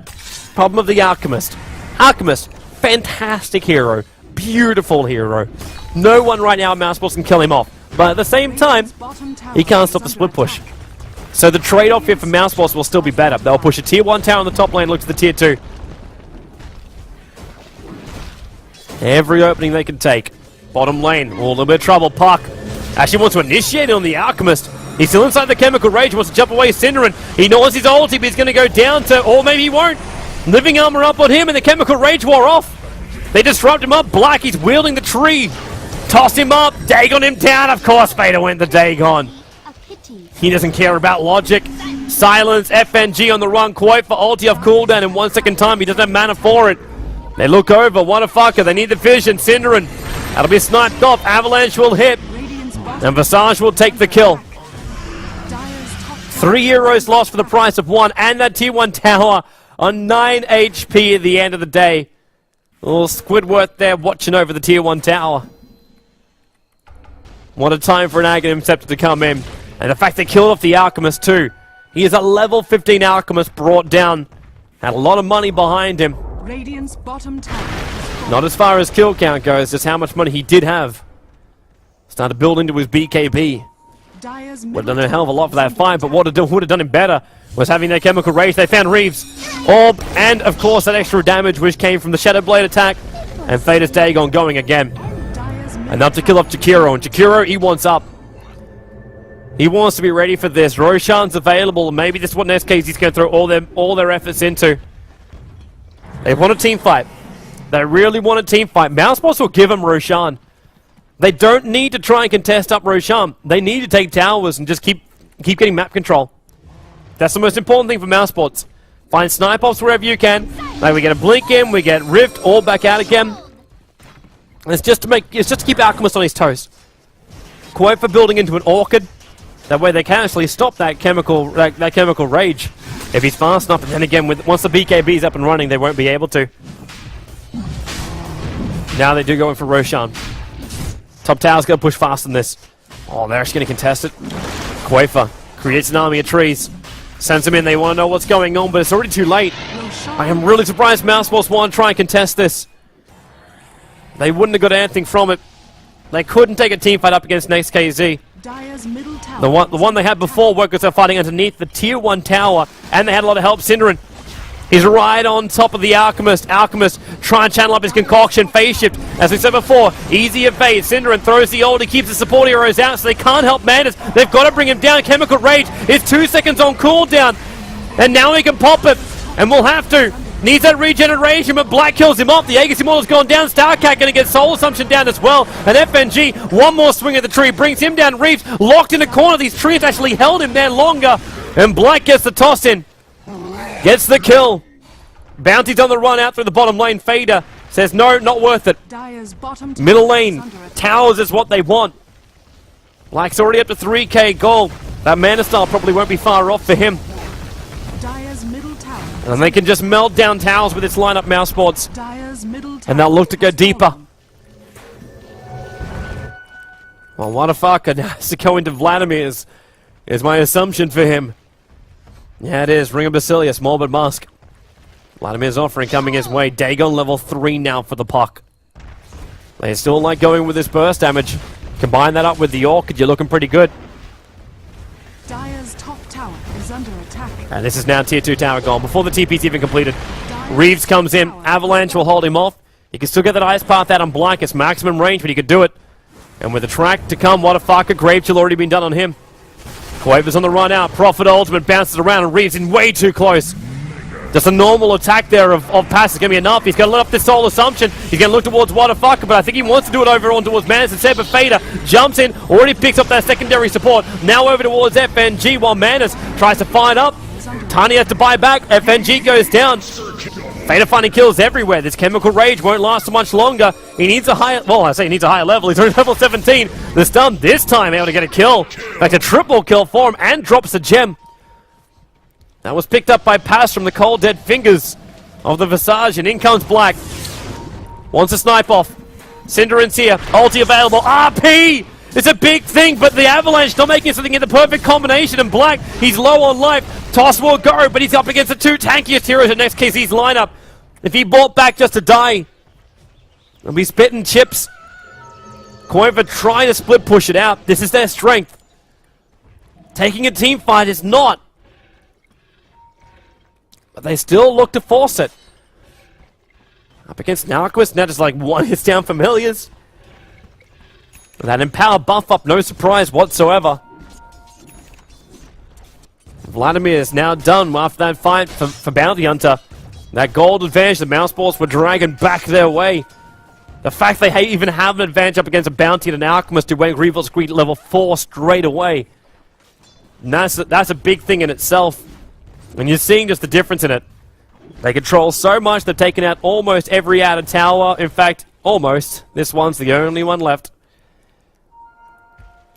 problem of the Alchemist. Alchemist, fantastic hero, beautiful hero. No one right now at Mouseballs can kill him off. But at the same time, he can't stop the split push. So the trade-off here for Mouseballs will still be better. They'll push a tier 1 tower on the top lane, look to the tier 2. Every opening they can take. Bottom lane, a little bit of trouble. Puck actually wants to initiate it on the Alchemist. He's still inside the Chemical Rage, wants to jump away Synderen. He knows his ulti, but he's going to go down to, or maybe he won't. Living Armor up on him, and the Chemical Rage wore off. They disrupt him up. Black, he's wielding the tree. Toss him up. Dagon him down. Of course, Vader went the Dagon. He doesn't care about logic. Silence, FNG on the run. Quote for ulti off cooldown in 1 second time. He doesn't have mana for it. They look over. Whatafaka. They need the vision. Synderen. That'll be sniped off. Avalanche will hit. And Visage will take the kill. 3 euros lost for the price of 1. And that tier 1 tower on 9 HP at the end of the day. Little Squidward there watching over the tier 1 tower. What a time for an Aghanim Scepter to come in. And the fact they killed off the Alchemist too. He is a level 15 Alchemist brought down. Had a lot of money behind him. Radiant's bottom tower. Not as far as kill count goes, just how much money he did have. Started to build into his BKB. Would have done a hell of a lot for that fight, but what would have done him better was having their Chemical Rage. They found Reeves. Orb, and of course that extra damage which came from the Shadow Blade attack. And Fader's Dagon going again. Enough to kill off Jakiro, and Jakiro, he wants up. He wants to be ready for this. Roshan's available, and maybe this is what SKZ's going to throw all their efforts into. They want a team fight. They really want a team fight. Mouseboss will give them Roshan. They don't need to try and contest up Roshan. They need to take towers and just keep getting map control. That's the most important thing for Mousebots. Find snipe offs wherever you can. Like we get a blink in, we get Rift, all back out again. It's just to keep Alchemist on his toes. Quote for building into an Orchid. That way they can actually stop that chemical rage if he's fast enough. And then again, once the BKB's up and running, they won't be able to. Now they do go in for Roshan. Top tower's going to push faster than this. Oh, they're actually going to contest it. Quafer creates an army of trees. Sends them in. They want to know what's going on, but it's already too late. I am really surprised Mouseboss want to try and contest this. They wouldn't have got anything from it. They couldn't take a team fight up against next KZ. The one they had before worked because they're fighting underneath the tier 1 tower, and they had a lot of help. Synderen, He's right on top of the Alchemist. Alchemist trying to channel up his concoction. Phase shift, as we said before. Easy evade. Synderen throws the ult. He keeps the support heroes out, so they can't help Manus. They've got to bring him down. Chemical Rage is 2 seconds on cooldown. And now he can pop it. And we'll have to. Needs that regeneration, but Black kills him off. The Aegis Immortal's gone down. Starcat going to get Soul Assumption down as well. And FNG, one more swing at the tree, brings him down. Reeves locked in a corner. These trees actually held him there longer. And Black gets the toss in. Gets the kill. Bounty's on the run out through the bottom lane. Fader says, no, not worth it. Dire's bottom tower Middle is lane. under attack. Towers is what they want. Black's already up to 3k gold. That Mana Style probably won't be far off for him. Dire's middle tower. And they can just melt down towers with this lineup, Mousesports. Dire's middle tower. And they'll look to go has deeper. fallen. Well, what a fucker has to go into Vladimir's, is my assumption for him. Yeah, it is. Ring of Basilius, Morbid Musk. Vladimir's offering coming his way. Dagon level 3 now for the puck. They still like going with this burst damage. Combine that up with the Orchid, you're looking pretty good. Dire's top tower is under attack. And this is now tier 2 tower gone before the TP's even completed. Reeves comes in. Avalanche will hold him off. He can still get that Ice Path out on Black. It's maximum range, but he could do it. And with the track to come, what a fucker. Grave Chill already been done on him. Quaver's on the run out. Prophet Ultimate bounces around and Reeves in way too close. Just a normal attack there of pass is going to be enough. He's going to let up this Soul Assumption. He's going to look towards What a Fucker, but I think he wants to do it over on towards Manus instead. But Fader jumps in, already picks up that secondary support. Now over towards FNG while Manus tries to find up. Tiny has to buy back. FNG goes down. Fader finding kills everywhere. This Chemical Rage won't last so much longer. He needs a higher, well, I say he needs a higher level. He's only level 17. The stun this time able to get a kill. In fact, a triple kill for him and drops a gem. That was picked up by Pass from the cold dead fingers of the Visage, and in comes Black. Wants a snipe off. Synderen's here. Ulti available. RP! It's a big thing, but the Avalanche not making something in the perfect combination, and Black, he's low on life. Toss will go, but he's up against the 2 tankiest heroes in next KZ's lineup. If he bought back just to die, he'll be spitting chips. Coinver trying to split push it out. This is their strength. Taking a team fight is not. But they still look to force it. Up against Narquist, now just like one hits down Familiars. With that Empower buff up, no surprise whatsoever. Vladimir is now done after that fight for Bounty Hunter. That gold advantage the Mousesports were dragging back their way. The fact they even have an advantage up against a Bounty and an Alchemist who went Revolt Screen level 4 straight away. And that's a big thing in itself. And you're seeing just the difference in it. They control so much, they've taken out almost every outer tower. In fact, almost. This one's the only one left.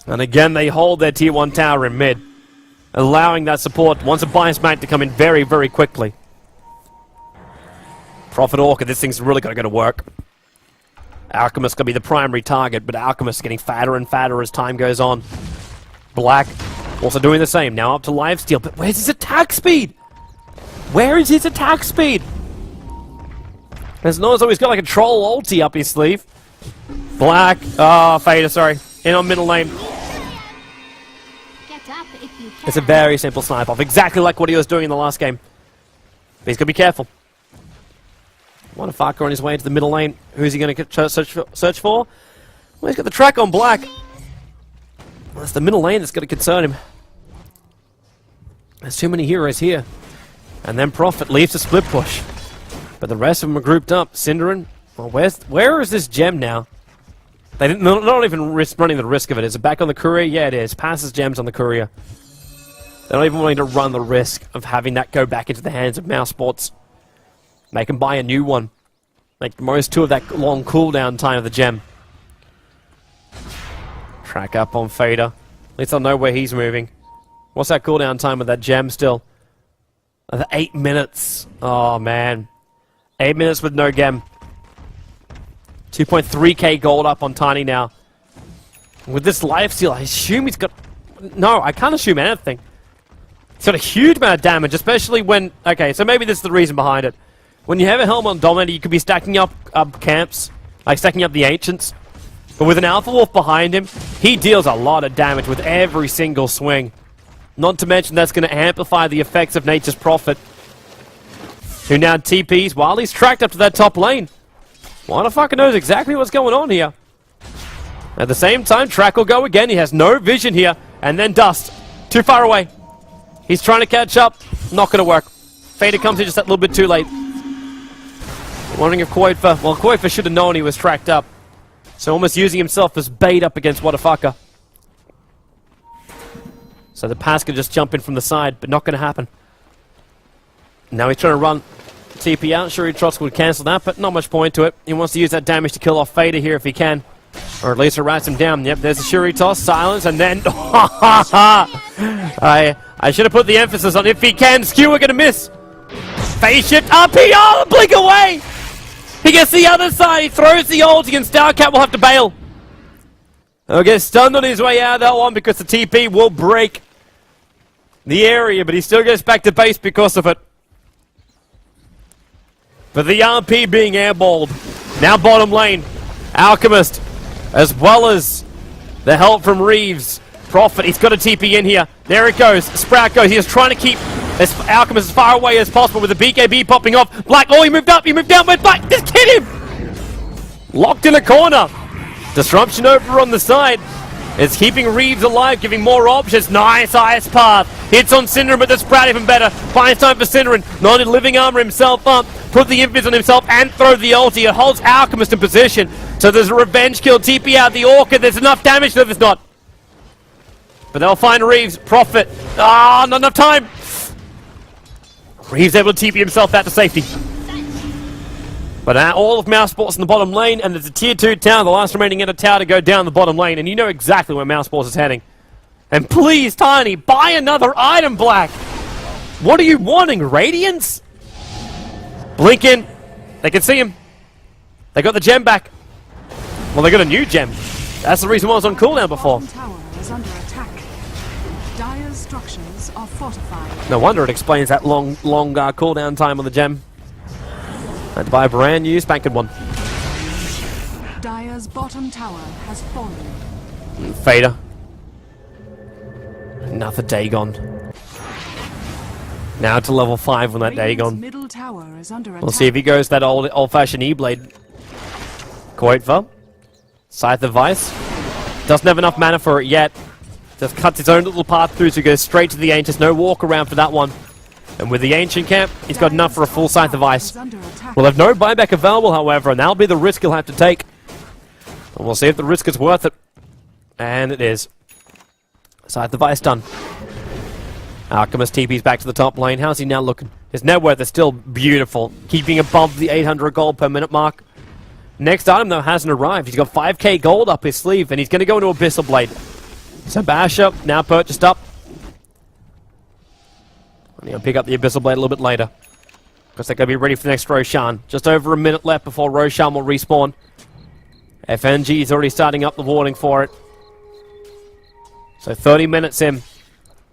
And again, they hold their tier 1 tower in mid, allowing that support, once a bias Mag, to come in very, very quickly. Prophet Orchid, this thing's really going to work. Alchemist going to be the primary target, but Alchemist getting fatter and fatter as time goes on. Black also doing the same, now up to lifesteal, but where's his attack speed? Where is his attack speed? It's not as though he's got like a troll ulti up his sleeve. Black, Fader, sorry, in on middle lane. Get up if you can. It's a very simple snipe off, exactly like what he was doing in the last game. But he's got to be careful. What a fucker on his way into the middle lane. Who's he going to search for? Well, he's got the track on Black. Well, it's the middle lane that's going to concern him. There's too many heroes here. And then Prophet leaves a split push. But the rest of them are grouped up. Synderen, well, where is this gem now? They're not even running the risk of it. Is it back on the courier? Yeah, it is. Passes gems on the courier. They're not even willing to run the risk of having that go back into the hands of Mousesports. They can buy a new one. Make the most of that long cooldown time of the gem. Track up on Fader. At least I'll know where he's moving. What's that cooldown time of that gem still? 8 minutes. Oh, man. 8 minutes with no gem. 2.3k gold up on Tiny now. With this lifesteal, I assume he's got... No, I can't assume anything. He's got a huge amount of damage, especially when... Okay, so maybe this is the reason behind it. When you have a Helm on Dominator, you could be stacking up camps, like stacking up the Ancients. But with an Alpha Wolf behind him, he deals a lot of damage with every single swing. Not to mention that's going to amplify the effects of Nature's Prophet. who now TPs while he's tracked up to that top lane. Motherfucker knows exactly what's going on here. At the same time, Track will go again. He has no vision here. And then Dust. Too far away. He's trying to catch up. Not going to work. Fader comes in just a little bit too late. Wondering if Koifa... Well, Koifa should have known he was tracked up. So almost using himself as bait up against Wadafaka. So the pass could just jump in from the side, but not going to happen. Now he's trying to run TP out. Sure, Trotsky would cancel that, but not much point to it. He wants to use that damage to kill off Fader here if he can. Or at least harass him down. Yep, there's a Shuri toss, silence, and then... I should have put the emphasis on if he can. Skewer gonna miss. Phase shift up, oh, blink away! He gets the other side, he throws the ult against Starcat, will have to bail. He'll get stunned on his way out of that one because the TP will break the area, but he still goes back to base because of it. But the RP being airballed. Now bottom lane. Alchemist, as well as the help from Reeves. Prophet, he's got a TP in here. There it goes. Sprout goes. He is trying to keep Alchemist as far away as possible with the BKB popping off. Black, oh, he moved up. He moved down with Black. Just hit him. Locked in a corner. Disruption over on the side. It's keeping Reeves alive, giving more options. Nice ice path. Hits on Synderen, but the Sprout even better. Finds time for Synderen. Not in living armor himself up. Put the invis on himself and throw the ulti. It holds Alchemist in position. So there's a revenge kill. TP out the Orchid. There's enough damage. No, there's not. But they'll find Reeves. Prophet. Ah, not enough time. Reeves able to TP himself out to safety. But all of Mousesports in the bottom lane, and there's a tier 2 tower, the last remaining Ender tower to go down the bottom lane, and you know exactly where Mousesports is heading. And please, Tiny, buy another item, Black! What are you wanting, Radiance? Blink in. They can see him. They got the gem back. Well, they got a new gem. That's the reason why I was on cooldown before. Tower is under attack. Dire's structures are fortified. No wonder it explains that long cooldown time on the gem. Had to buy a brand new spanking one. Dire's bottom tower has fallen. Fader. Another Dagon. Now to level 5 on that Dagon. Middle tower is under attack. We'll see if he goes that old-fashioned E-Blade. Koitva. Scythe of Vice. Doesn't have enough mana for it yet. Just cuts his own little path through, so he goes straight to the Ancient. No walk around for that one. And with the Ancient camp, he's got enough for a full Scythe of Ice. We'll have no buyback available, however, and that'll be the risk he'll have to take. And we'll see if the risk is worth it. And it is. Scythe of Ice done. Alchemist TP's back to the top lane. How's he now looking? His net worth is still beautiful, keeping above the 800 gold per minute mark. Next item, though, hasn't arrived. He's got 5k gold up his sleeve, and he's going to go into Abyssal Blade. So Basher, now purchased up. I'm going to pick up the Abyssal Blade a little bit later, because they're going to be ready for the next Roshan. Just over a minute left before Roshan will respawn. FNG is already starting up the warning for it. So 30 minutes in.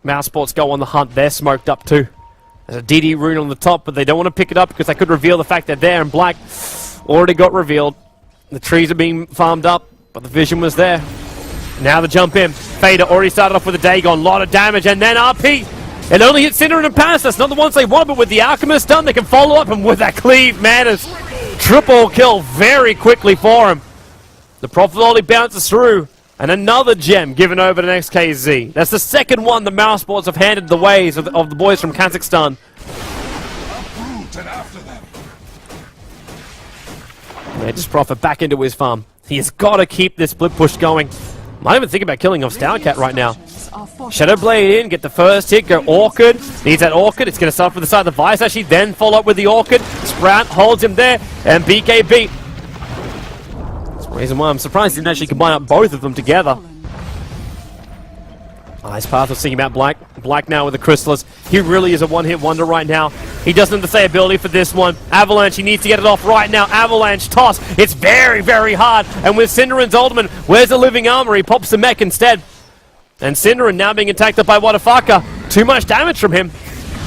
Mousesports go on the hunt. They're smoked up too. There's a DD rune on the top, but they don't want to pick it up because they could reveal the fact they're there, and Black already got revealed. The trees are being farmed up, but the vision was there. Now the jump in. Fader already started off with a Dagon. A lot of damage, and then RP. It only hits Synderen and pass. That's not the ones they want, but with the Alchemist done, they can follow up, and with that cleave, man, it's triple kill very quickly for him. The Prophet only bounces through, and another gem given over to XKZ. That's the second one the Mousesports have handed the ways of the boys from Kazakhstan. Root and after them. They just Prophet back into his farm. He has got to keep this split push going. Might even think about killing off Starcat right now. Shadow Blade in, get the first hit, go Orchid. Needs that Orchid, it's going to start from the side of the Vice actually, then follow up with the Orchid. Sprout holds him there, and BKB. That's the reason why I'm surprised he didn't actually combine up both of them together. Ice Path was thinking about Black. Black now with the Chrysalis. He really is a one-hit wonder right now. He doesn't have the same ability for this one. Avalanche, he needs to get it off right now. Avalanche toss. It's very, very hard. And with Synderen's ultimate, where's the living armor? He pops the mech instead. And Synderen now being attacked up by Wadafaka. Too much damage from him.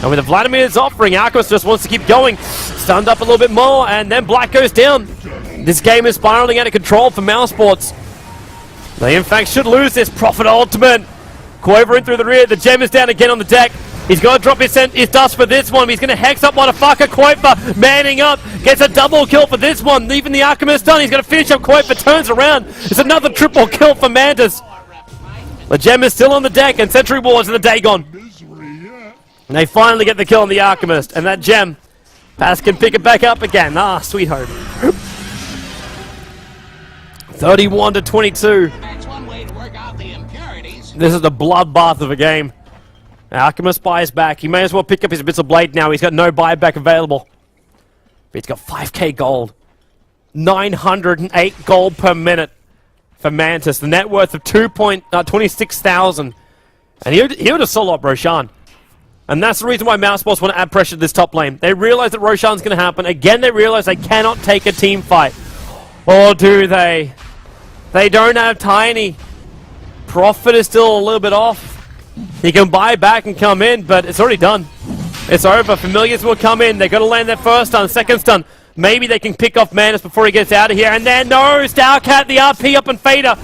And with the Vladimir's offering, Alchemist just wants to keep going. Stunned up a little bit more, and then Black goes down. This game is spiraling out of control for Mousesports. They in fact should lose this. Prophet ultimate. Quaver in through the rear. The gem is down again on the deck. He's got to drop his dust for this one. He's going to hex up Motherfucker. Quoifer manning up. Gets a double kill for this one. Even the Alchemist done. He's going to finish up Quoifer. Turns around. It's another triple kill for Mantis. The gem is still on the deck and Sentry Wars and the Dagon. And they finally get the kill on the Alchemist. And that gem, Pass can pick it back up again. Ah, sweet home. 31 to 22. This is the bloodbath of a game. Alchemist buys back. He may as well pick up his bits of blade now. He's got no buyback available. But he's got 5k gold. 908 gold per minute for Mantis. The net worth of 26,000. And he would have solo up Roshan. And that's the reason why Mousesports want to add pressure to this top lane. They realize that Roshan's going to happen. Again, they realize they cannot take a team fight. Or do they? They don't have Tiny. Prophet is still a little bit off. He can buy back and come in, but it's already done. It's over. Familiars will come in. They've got to land their first stun, second stun. Maybe they can pick off Manus before he gets out of here. And then, no! Stalcat, the RP up and Fader.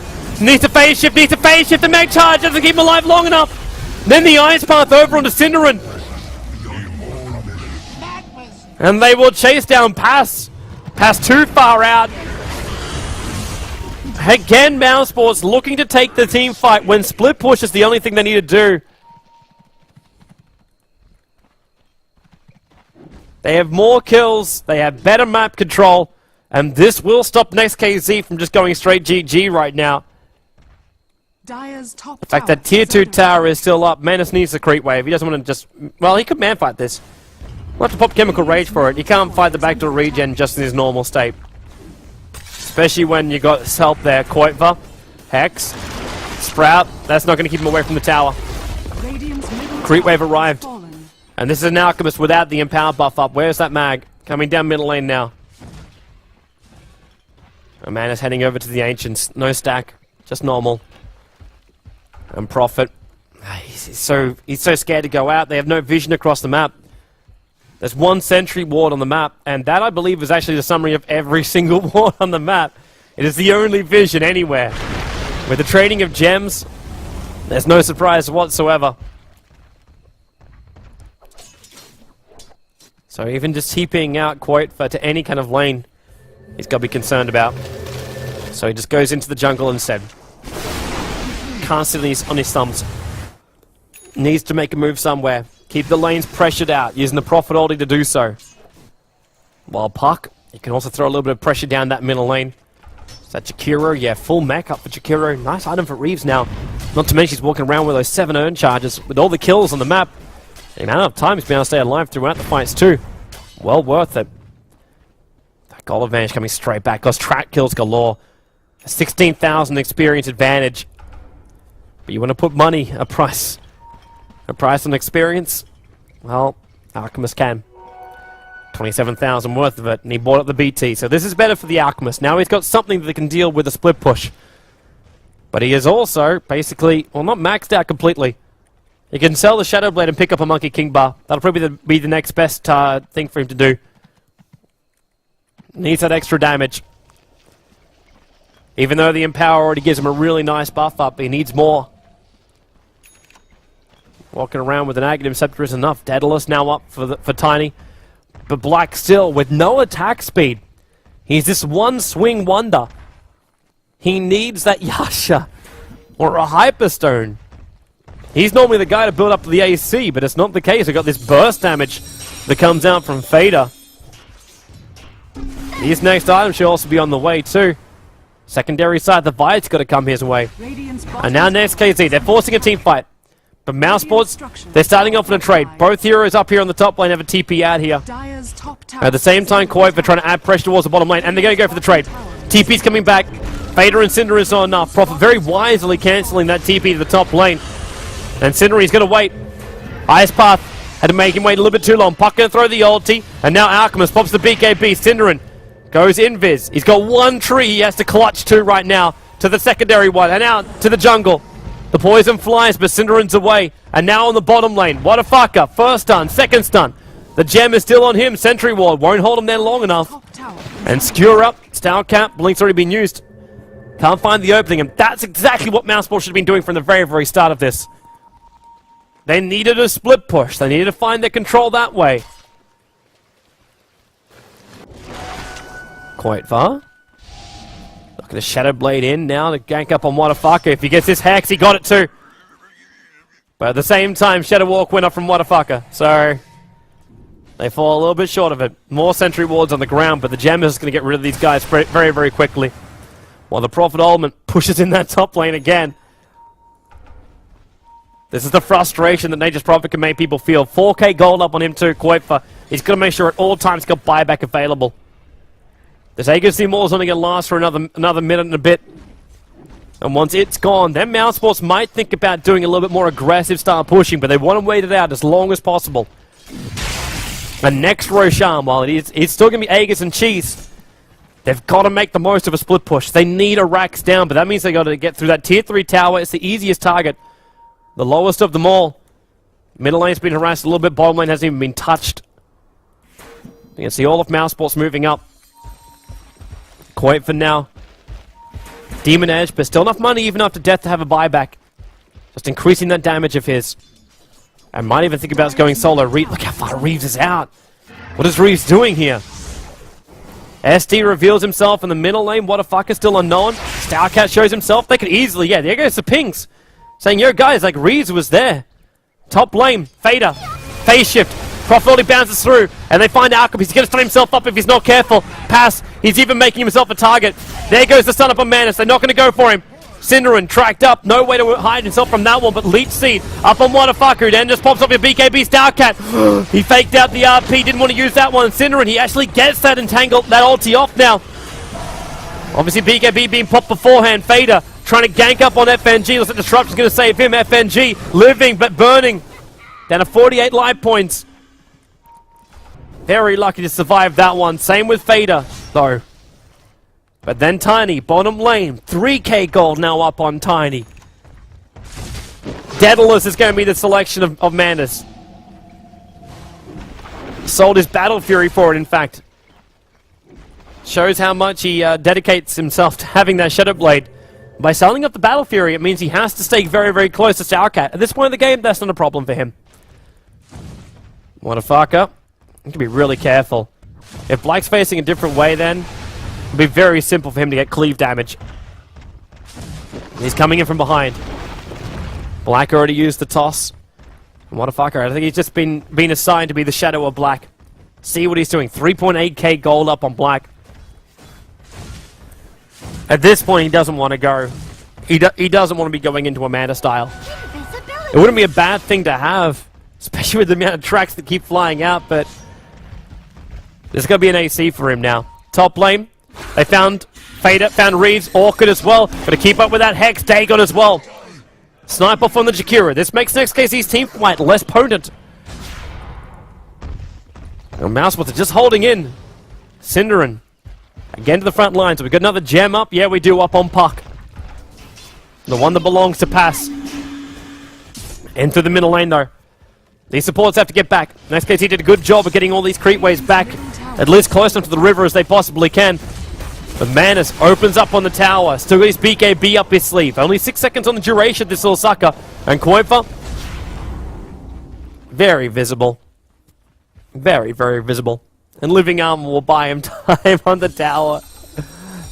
Needs to phase shift, The Mag Charge doesn't keep him alive long enough. Then the Ice Path over onto Cinderin. And they will chase down Pass. Pass too far out. Again, Mousesports looking to take the team fight when split push is the only thing they need to do. They have more kills, they have better map control, and this will stop NextKZ from just going straight GG right now. Dire's top The fact that tier 2 tower is still up, Manus needs the creep wave. He doesn't want to just... Well, he could man fight this. We'll have to pop Chemical Rage for it. He can't fight the backdoor regen just in his normal state. Especially when you got help there. Quoifer, Hex, Sprout. That's not going to keep him away from the tower. Creep wave arrived. And this is an Alchemist without the Empower buff up. Where's that mag? Coming down middle lane now. A man is heading over to the Ancients. No stack. Just normal. And Prophet. He's so scared to go out. They have no vision across the map. There's one sentry ward on the map, and that, I believe, is actually the summary of every single ward on the map. It is the only vision anywhere. With the trading of gems, there's no surprise whatsoever. So even just TPing out Quoifer to any kind of lane, he's got to be concerned about. So he just goes into the jungle instead. Can't sit on his thumbs. Needs to make a move somewhere. Keep the lanes pressured out, using the Prophet ulti to do so. While Puck, you can also throw a little bit of pressure down that middle lane. Is that Jakiro? Yeah, full mech up for Jakiro. Nice item for Reeves now. Not to mention she's walking around with those 7 earn charges. With all the kills on the map, the amount of time he's been able to stay alive throughout the fights too. Well worth it. That goal advantage coming straight back. Because track kills galore. 16,000 experience advantage. But you want to put money, a price on experience? Well, Alchemist can. 27,000 worth of it, and he bought up the BT. So this is better for the Alchemist. Now he's got something that can deal with a split push. But he is also basically, well, not maxed out completely. He can sell the Shadow Blade and pick up a Monkey King bar. That'll probably be the next best thing for him to do. Needs that extra damage. Even though the Empower already gives him a really nice buff up, he needs more. Walking around with an Aghanim Scepter is enough. Daedalus now up for Tiny. But Black still with no attack speed. He's this one swing wonder. He needs that Yasha or a Hyperstone. He's normally the guy to build up the AC, but it's not the case. We've got this burst damage that comes out from Fader. His next item should also be on the way too. Secondary side, the Vide's got to come his way. And now NextKZ, they're forcing a team fight. But Mousesports, they're starting off in a trade. Both heroes up here on the top lane have a TP out here. At the same time, Quoifer trying to add pressure towards the bottom lane, and they're going to go for the trade. TP's coming back. Fader and Cinder is not enough. Prophet very wisely cancelling that TP to the top lane. And Cinder, he's going to wait. Ice Path had to make him wait a little bit too long. Puck going to throw the ulti, and now Alchemist pops the BKB. Cinderin goes invis. He's got one tree he has to clutch to right now, to the secondary one, and out to the jungle. The poison flies, but Cinderin's away. And now on the bottom lane, what a fucker. First stun, second stun. The gem is still on him. Sentry Ward won't hold him there long enough. And Skewer up. Stalcat, Blink's already been used. Can't find the opening, and that's exactly what Mousesports should have been doing from the very, very start of this. They needed a split push. They needed to find their control that way. Quite far. Look at the Shadow Blade in now to gank up on Wadafucker. If he gets this Hex, he got it too. But at the same time, Shadow Walk went up from Wadafucker. So they fall a little bit short of it. More sentry wards on the ground, but the Gem is going to get rid of these guys very, very quickly. While the Prophet Ultimate pushes in that top lane again. This is the frustration that Nature's Prophet can make people feel. 4k gold up on him too, Koifa. He's going to make sure at all times he's got buyback available. This Aegis Maul is only going to last for another minute and a bit. And once it's gone, then Mousesports might think about doing a little bit more aggressive style pushing, but they want to wait it out as long as possible. And next Roshan, while it's still going to be Aegis and Cheese, they've got to make the most of a split push. They need a Rax down, but that means they've got to get through that tier 3 tower. It's the easiest target. The lowest of them all. Middle lane's been harassed a little bit. Bottom lane hasn't even been touched. You can see all of Mousesports moving up. Quite for now. Demon Edge, but still enough money even after death to have a buyback. Just increasing that damage of his. I might even think about going solo. Look how far Reeves is out. What is Reeves doing here? SD reveals himself in the middle lane. What the fuck is still unknown. Starcat shows himself. They could easily, yeah, there goes the pings. Saying, yo guys, like Reeves was there. Top lane, Fader, phase shift. Prophet only bounces through, and they find Alchemy. He's going to stun himself up if he's not careful. Pass, he's even making himself a target. There goes the Son up on Manus. They're not going to go for him. Cinderin tracked up, no way to hide himself from that one, but Leech Seed up on Wadafucker, then just pops up your BKB Starcat. He faked out the RP, didn't want to use that one. Cinderin, he actually gets that entangled, that ulti off now. Obviously BKB being popped beforehand. Fader trying to gank up on FNG. Looks like Disruption's going to save him. FNG living but burning. Down to 48 life points. Very lucky to survive that one. Same with Fader, though. But then Tiny, bottom lane. 3k gold now up on Tiny. Daedalus is going to be the selection of Manus. Sold his Battle Fury for it, in fact. Shows how much he dedicates himself to having that Shadow Blade. By selling up the Battle Fury, it means he has to stay very, very close to Starcat. At this point in the game, that's not a problem for him. Wadafucker. You can be really careful. If Black's facing a different way, then it'll be very simple for him to get cleave damage. He's coming in from behind. Black already used the toss. And Wadafucker, I think he's just been assigned to be the shadow of Black. See what he's doing. 3.8k gold up on Black. At this point, he doesn't want to go. He doesn't want to be going into Amanda style. It wouldn't be a bad thing to have, especially with the amount of tracks that keep flying out, but there's going to be an AC for him now. Top lane, they found Fader, found Reeves, Orchid as well. Got to keep up with that Hex, Dagon as well. Sniper from the Jakira. This makes next KC's team fight less potent. And Mousesports are just holding in. Cinderin. Again to the front line. So we've got another gem up. Yeah, we do, up on Puck. The one that belongs to Pass. In through the middle lane, though. These supports have to get back. Next KC did a good job of getting all these creep waves back. At least close enough to the river as they possibly can. But Manus opens up on the tower. Still got his BKB up his sleeve. Only 6 seconds on the duration of this little sucker. And Koifa. Very visible. Very, very visible. And Living Armor will buy him time on the tower.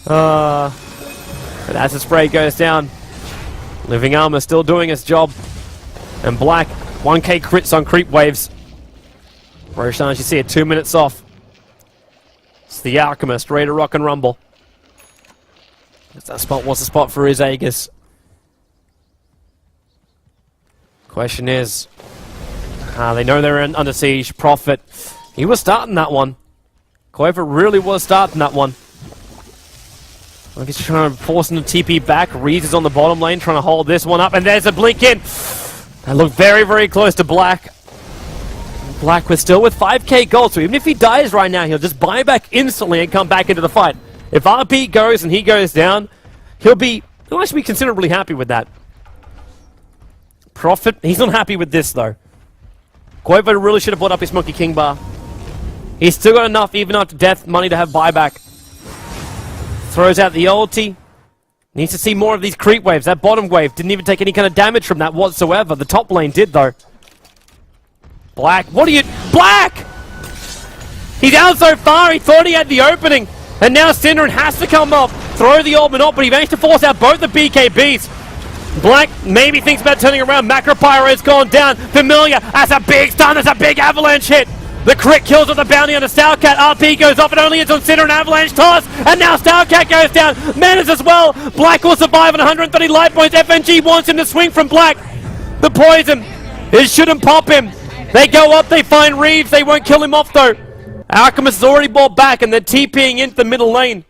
But as the spray goes down, Living Armor still doing its job. And Black, 1k crits on creep waves. Roshan, as you see it, 2 minutes off. It's the Alchemist, ready to rock and rumble. What's the spot for his Aegis? Question is, they know they're under siege. Prophet, he was starting that one. Koifa really was starting that one. I guess trying to force him to TP back. Reeves is on the bottom lane trying to hold this one up. And there's a blink in. They look very, very close to Black. Black was still with 5k gold, so even if he dies right now, he'll just buy back instantly and come back into the fight. If RP goes and he goes down, he'll actually be considerably happy with that. Prophet, he's not happy with this though. Koifa really should have bought up his Monkey King bar. He's still got enough, even after death, money to have buyback. Throws out the ulti. Needs to see more of these creep waves. That bottom wave didn't even take any kind of damage from that whatsoever. The top lane did though. Black, what are you... Black! He's out so far, he thought he had the opening. And now Synderen has to come up, throw the Ultimate Knot, but he managed to force out both the BKBs. Black maybe thinks about turning around. Macropyro has gone down. Familiar, that's a big stun, that's a big avalanche hit. The crit kills with the bounty on the Stalcat. RP goes off, and only it's on Synderen. Avalanche toss, and now Stalcat goes down. Manas as well. Black will survive on 130 life points. FNG wants him to swing from Black. The poison, it shouldn't pop him. They go up, they find Reeves. They won't kill him off though. Alchemist is already brought back, and they're TPing into the middle lane.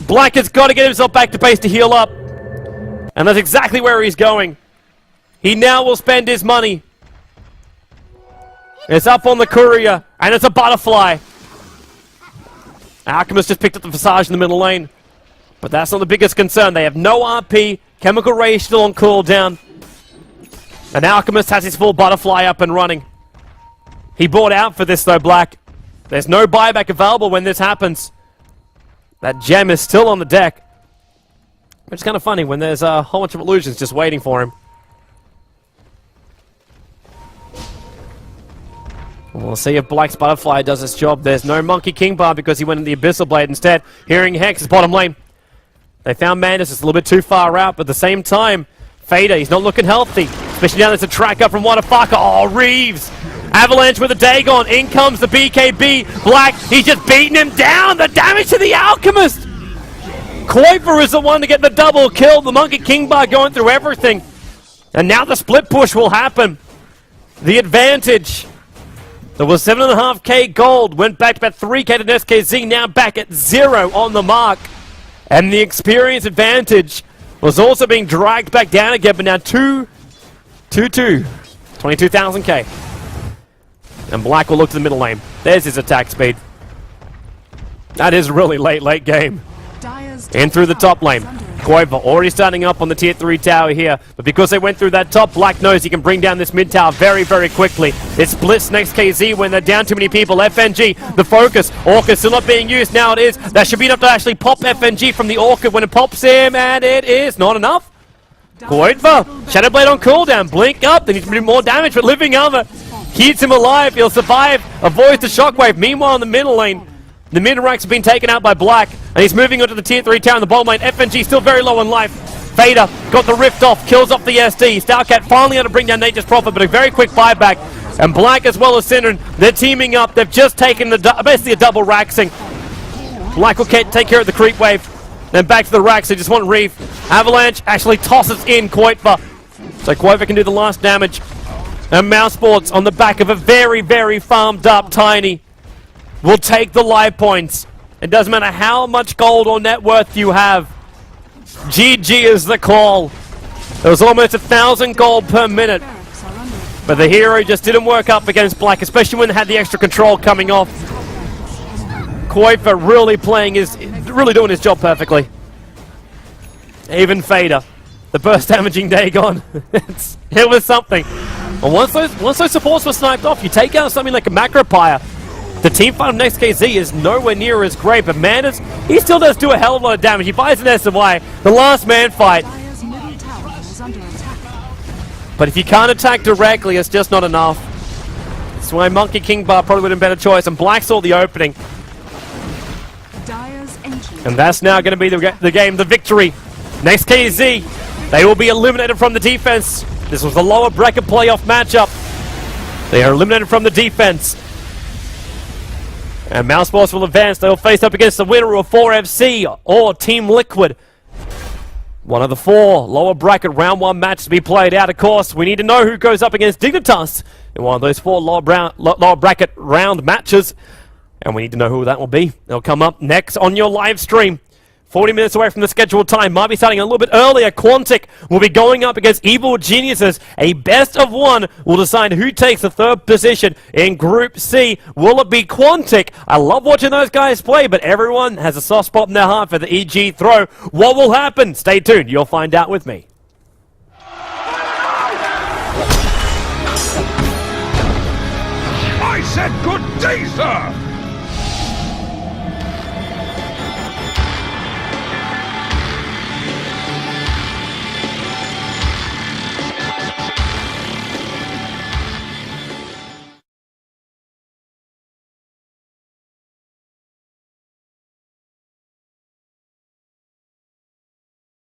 Black has got to get himself back to base to heal up. And that's exactly where he's going. He now will spend his money. It's up on the courier, and it's a butterfly. Alchemist just picked up the Visage in the middle lane. But that's not the biggest concern. They have no RP, Chemical Ray still on cooldown. And Alchemist has his full butterfly up and running. He bought out for this though, Black. There's no buyback available when this happens. That gem is still on the deck. Which is kind of funny when there's a whole bunch of illusions just waiting for him. We'll see if Black's Butterfly does its job. There's no Monkey King Bar because he went in the Abyssal Blade instead. Hearing Hex is bottom lane. They found Mantis, it's a little bit too far out, but at the same time, Fader, he's not looking healthy. Especially now there's a track up from Wadafaka. Oh, Reeves! Avalanche with a Dagon. In comes the BKB. Black, he's just beating him down. The damage to the Alchemist! Kuiper is the one to get the double kill. The Monkey King Bar going through everything. And now the split push will happen. The advantage. There was 7.5k gold. Went back to about 3k to SKZ. Now back at 0 on the mark. And the experience advantage was also being dragged back down again. But now 22,000k. And Black will look to the middle lane. There's his attack speed. That is really late game. In through the top lane. Kuiper already starting up on the tier 3 tower here. But because they went through that top, Black knows he can bring down this mid tower very, very quickly. It splits next KZ when they're down too many people. FNG, the focus. Orca still not being used. Now it is. That should be enough to actually pop FNG from the Orca when it pops him. And it is not enough. Kuiper, Shadowblade on cooldown. Blink up. They need to do more damage, but Living Armor keeps him alive. He'll survive. Avoids the shockwave. Meanwhile, in the middle lane, the mid-ranks have been taken out by Black, and he's moving onto the tier 3 tower in the bottom lane. FNG still very low on life. Fader got the rift off, kills off the SD. Stalcat finally able to bring down Nature's Prophet, but a very quick buyback. And Black as well as Synderen, they're teaming up. They've just taken basically a double Raxing. Black will take care of the creep wave. Then back to the Rax, they just want Reef. Avalanche actually tosses in Kuiper. So Kuiper can do the last damage. And Mousesports on the back of a very, very farmed up Tiny will take the life points. It doesn't matter how much gold or net worth you have. GG is the call. There was almost 1,000 gold per minute. But the hero just didn't work up against Black, especially when they had the extra control coming off. Kuiper really doing his job perfectly. Even Fader. The burst damaging Dagon. It was something. And once those supports were sniped off, you take out something like a Macropyre. The team fight of next KZ is nowhere near as great, but Mantis, he still does do a hell of a lot of damage. He buys an SMY, the last man fight. But if you can't attack directly, it's just not enough. That's why Monkey King Bar probably would have been a better choice, and Black saw the opening. And that's now going to be the game, the victory. Next KZ, they will be eliminated from the defense. This was the lower bracket playoff matchup. They are eliminated from the defense. And Mousesports will advance. They will face up against the winner of 4FC or Team Liquid. One of the 4 lower bracket round 1 matches to be played out. Of course, we need to know who goes up against Dignitas in one of those 4 lower bracket round matches. And we need to know who that will be. They'll come up next on your live stream. 40 minutes away from the scheduled time. Might be starting a little bit earlier. Quantic will be going up against Evil Geniuses. A best of 1 will decide who takes the 3rd position in Group C. Will it be Quantic? I love watching those guys play, but everyone has a soft spot in their heart for the EG throw. What will happen? Stay tuned. You'll find out with me. I said good day, sir!